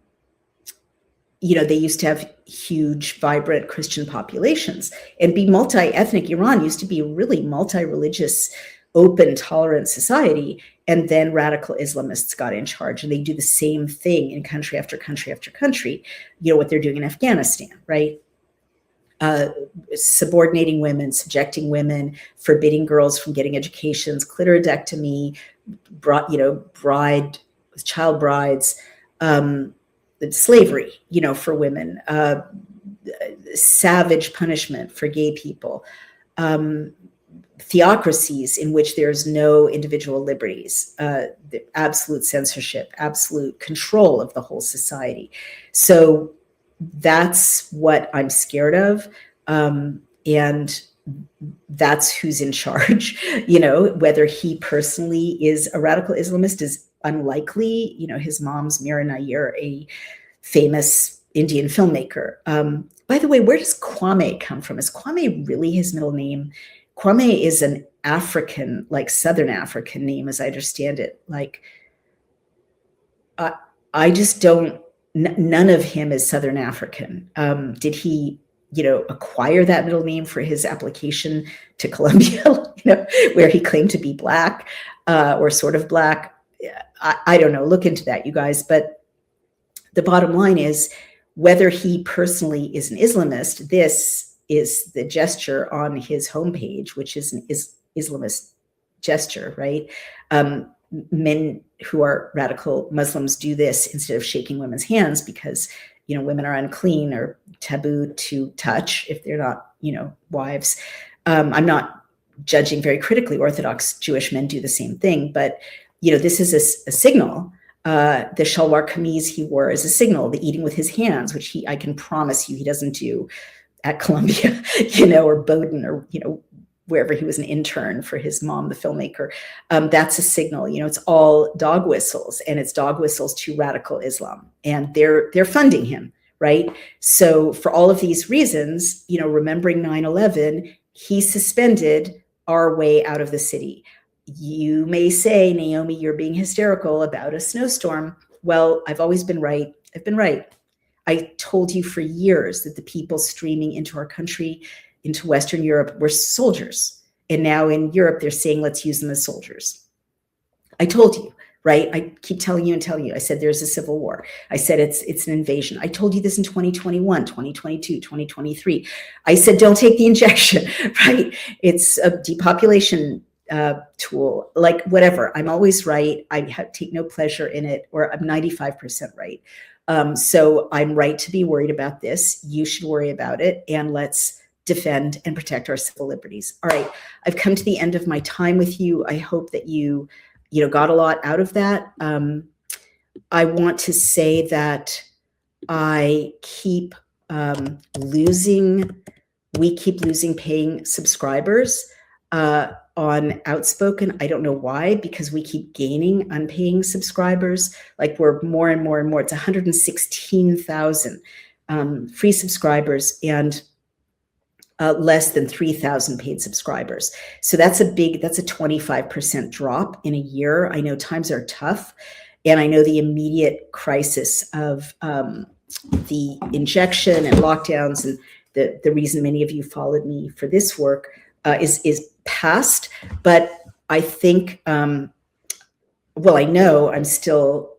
used to have huge, vibrant Christian populations and be multi-ethnic. Iran used to be a really multi-religious, open, tolerant society. And then radical Islamists got in charge, and they do the same thing in country after country after country. What they're doing in Afghanistan, right? Subordinating women, subjecting women, forbidding girls from getting educations, clitoridectomy, child brides, slavery, for women, savage punishment for gay people, theocracies in which there's no individual liberties, the absolute censorship, absolute control of the whole society. So that's what I'm scared of. And that's who's in charge. Whether he personally is a radical Islamist is unlikely. His mom's Mira Nair, a famous Indian filmmaker. By the way, where does Kwame come from? Is Kwame really his middle name? Kwame is an African, like Southern African name, as I understand it. Like, I just don't, none of him is Southern African. Did he, acquire that middle name for his application to Columbia, where he claimed to be Black or sort of Black? I don't know. Look into that, you guys. But the bottom line is, whether he personally is an Islamist, this is the gesture on his homepage, which is an Islamist gesture, right? Men who are radical Muslims do this instead of shaking women's hands because, women are unclean or taboo to touch if they're not, wives. I'm not judging very critically. Orthodox Jewish men do the same thing, but, this is a signal. The shalwar kameez he wore is a signal. The eating with his hands, which I can promise you he doesn't do at Columbia, or Bowdoin, or, wherever he was an intern for his mom, the filmmaker. That's a signal. It's all dog whistles, and it's dog whistles to radical Islam, and they're funding him, right? So for all of these reasons, remembering 9/11, he suspended our way out of the city. You may say, Naomi, you're being hysterical about a snowstorm. Well, I've always been right. I've been right. I told you for years that the people streaming into our country, into Western Europe, were soldiers. And now in Europe, they're saying, let's use them as soldiers. I told you, right? I keep telling you and telling you. I said, there's a civil war. I said, it's an invasion. I told you this in 2021, 2022, 2023. I said, don't take the injection, right? It's a depopulation tool, like whatever. I'm always right. I take no pleasure in it, or I'm 95% right. So I'm right to be worried about this. You should worry about it, and let's defend and protect our civil liberties. All right, I've come to the end of my time with you. I hope that you got a lot out of that. I want to say that I keep we keep losing paying subscribers on Outspoken. I don't know why, because we keep gaining unpaying subscribers. Like, we're more and more and more. It's 116,000 free subscribers and less than 3,000 paid subscribers. So that's a 25% drop in a year. I know times are tough, and I know the immediate crisis of the injection and lockdowns, and the reason many of you followed me for this work is past. But I think, I know I'm still,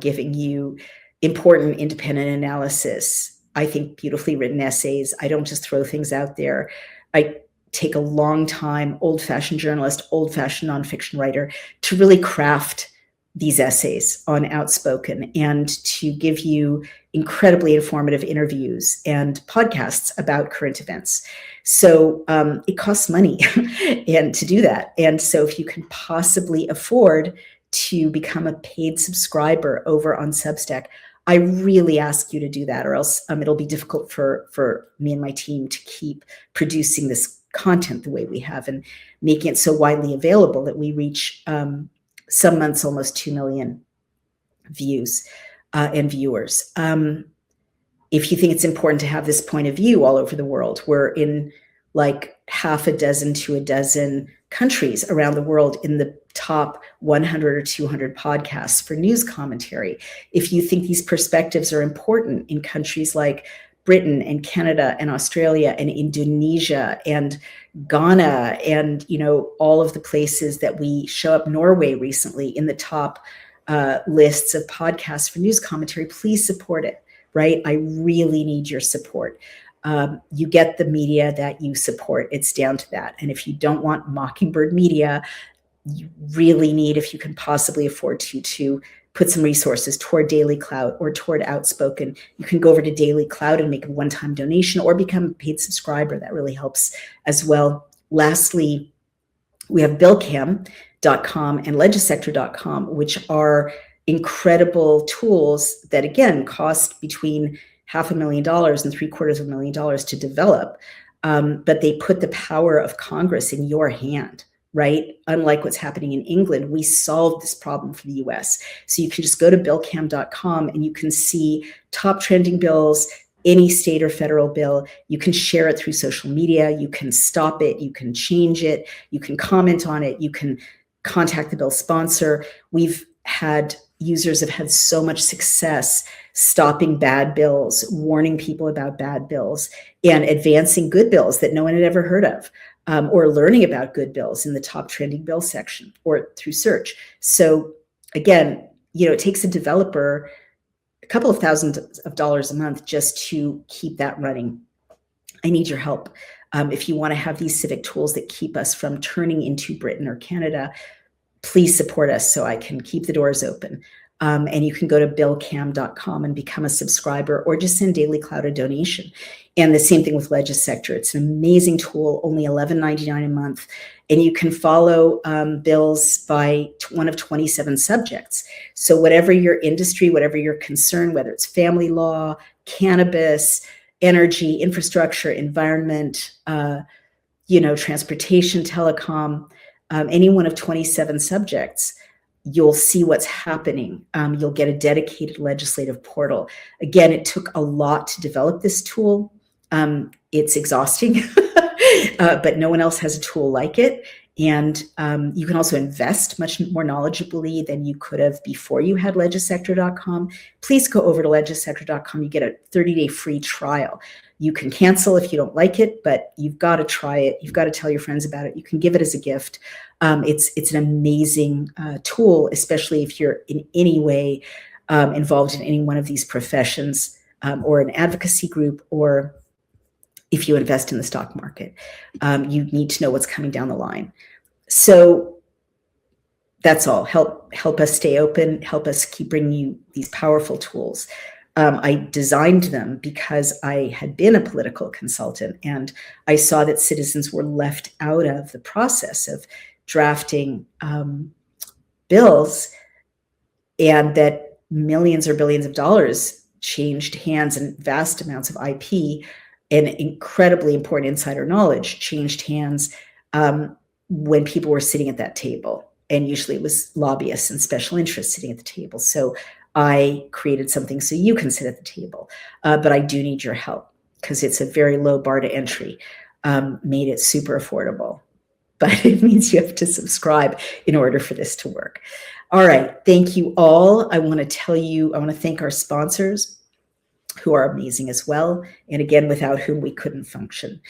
giving you important independent analysis I think, beautifully written essays. I don't just throw things out there. I take a long time, old-fashioned journalist, old-fashioned nonfiction writer, to really craft these essays on Outspoken and to give you incredibly informative interviews and podcasts about current events. So it costs money and to do that. And so if you can possibly afford to become a paid subscriber over on Substack, I really ask you to do that, or else it'll be difficult for me and my team to keep producing this content the way we have and making it so widely available that we reach some months almost 2 million views and viewers. If you think it's important to have this point of view all over the world, we're in like half a dozen to a dozen countries around the world in the top 100 or 200 podcasts for news commentary. If you think these perspectives are important in countries like Britain and Canada and Australia and Indonesia and Ghana and, you know, all of the places that we show up, Norway recently in the top lists of podcasts for news commentary, please support it, right? I really need your support. You get the media that you support. It's down to that. And if you don't want Mockingbird Media, you really need, if you can possibly afford to put some resources toward Daily Cloud or toward Outspoken. You can go over to Daily Cloud and make a one-time donation or become a paid subscriber. That really helps as well. Lastly, we have billcam.com and legisector.com, which are incredible tools that, again, cost between $500,000 and $750,000 to develop. But they put the power of Congress in your hand, right? Unlike what's happening in England, we solved this problem for the US. So you can just go to billcam.com and you can see top trending bills, any state or federal bill. You can share it through social media. You can stop it. You can change it. You can comment on it. You can contact the bill sponsor. We've had users have had so much success stopping bad bills, warning people about bad bills, and advancing good bills that no one had ever heard of, or learning about good bills in the top trending bill section or through search. So again, you know, it takes a developer a couple of $1,000s a month just to keep that running. I need your help. If you want to have these civic tools that keep us from turning into Britain or Canada, please support us so I can keep the doors open. And you can go to billcam.com and become a subscriber or just send Daily Cloud a donation. And the same thing with Legisector. It's an amazing tool, only $11.99 a month. And you can follow bills by one of 27 subjects. So whatever your industry, whatever your concern, whether it's family law, cannabis, energy, infrastructure, environment, transportation, telecom, any one of 27 subjects, you'll see what's happening. You'll get a dedicated legislative portal. Again, it took a lot to develop this tool. It's exhausting, but no one else has a tool like it. And you can also invest much more knowledgeably than you could have before you had legisector.com. Please go over to legisector.com. You get a 30-day free trial. You can cancel if you don't like it, but you've got to try it. You've got to tell your friends about it. You can give it as a gift. It's an amazing tool, especially if you're in any way involved in any one of these professions or an advocacy group, or if you invest in the stock market. You need to know what's coming down the line. So that's all. Help us stay open. Help us keep bringing you these powerful tools. I designed them because I had been a political consultant, and I saw that citizens were left out of the process of drafting bills, and that millions or billions of dollars changed hands, and vast amounts of IP and incredibly important insider knowledge changed hands when people were sitting at that table. And usually it was lobbyists and special interests sitting at the table. So I created something so you can sit at the table. But I do need your help because it's a very low bar to entry, made it super affordable. But it means you have to subscribe in order for this to work. All right. Thank you all. I want to thank our sponsors, who are amazing as well. And again, without whom we couldn't function.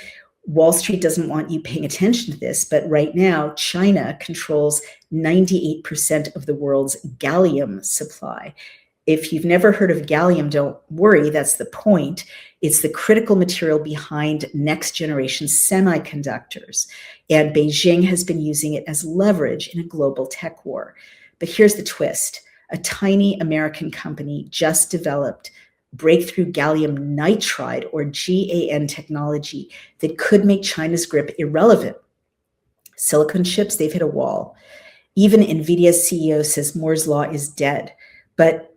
Wall Street doesn't want you paying attention to this, but right now, China controls 98% of the world's gallium supply. If you've never heard of gallium, don't worry, that's the point. It's the critical material behind next generation semiconductors. And Beijing has been using it as leverage in a global tech war. But here's the twist. A tiny American company just developed breakthrough gallium nitride, or GaN technology, that could make China's grip irrelevant. Silicon chips, they've hit a wall. Even NVIDIA's CEO says Moore's law is dead. But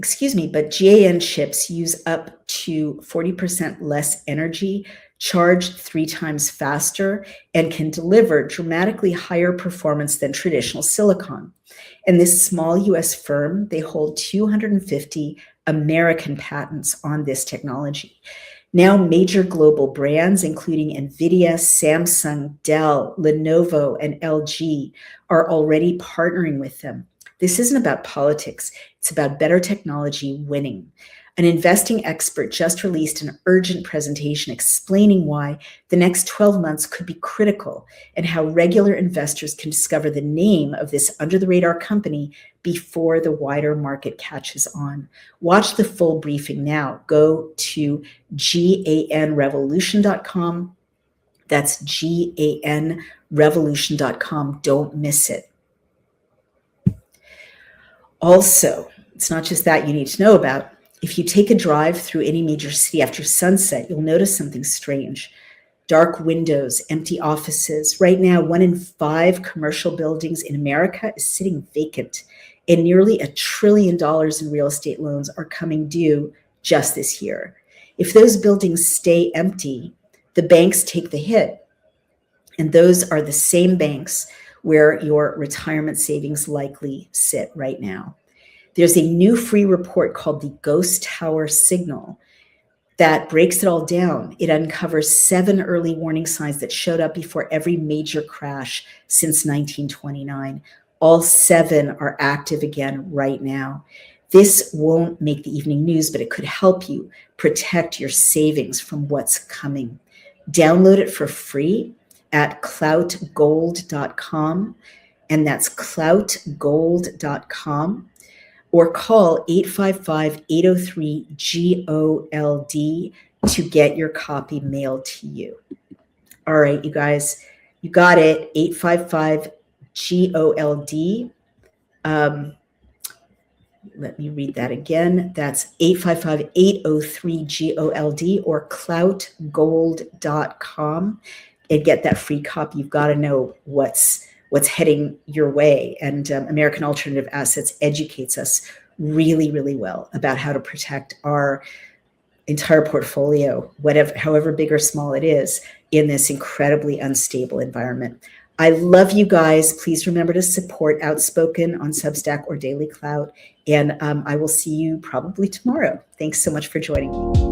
GaN chips use up to 40% less energy, charge 3 times faster, and can deliver dramatically higher performance than traditional silicon. And this small US firm, they hold 250 American patents on this technology. Now, major global brands, including NVIDIA, Samsung, Dell, Lenovo, and LG, are already partnering with them. This isn't about politics. It's about better technology winning. An investing expert just released an urgent presentation explaining why the next 12 months could be critical and how regular investors can discover the name of this under-the-radar company before the wider market catches on. Watch the full briefing now. Go to ganrevolution.com. That's ganrevolution.com. Don't miss it. Also, it's not just that you need to know about. If you take a drive through any major city after sunset, you'll notice something strange. Dark windows, empty offices. Right now, 1 in 5 commercial buildings in America is sitting vacant, and nearly $1 trillion in real estate loans are coming due just this year. If those buildings stay empty, the banks take the hit. And those are the same banks where your retirement savings likely sit right now. There's a new free report called the Ghost Tower Signal that breaks it all down. It uncovers 7 early warning signs that showed up before every major crash since 1929. All 7 are active again right now. This won't make the evening news, but it could help you protect your savings from what's coming. Download it for free at cloutgold.com, and that's cloutgold.com, or call 855-803-GOLD to get your copy mailed to you. All right, you guys, you got it, 855-GOLD. Let me read that again. That's 855-803-GOLD or cloutgold.com. And get that free copy. You've got to know what's heading your way. And American Alternative Assets educates us really, really well about how to protect our entire portfolio, however big or small it is, in this incredibly unstable environment. I love you guys. Please remember to support Outspoken on Substack or Daily Clout. And I will see you probably tomorrow. Thanks so much for joining me.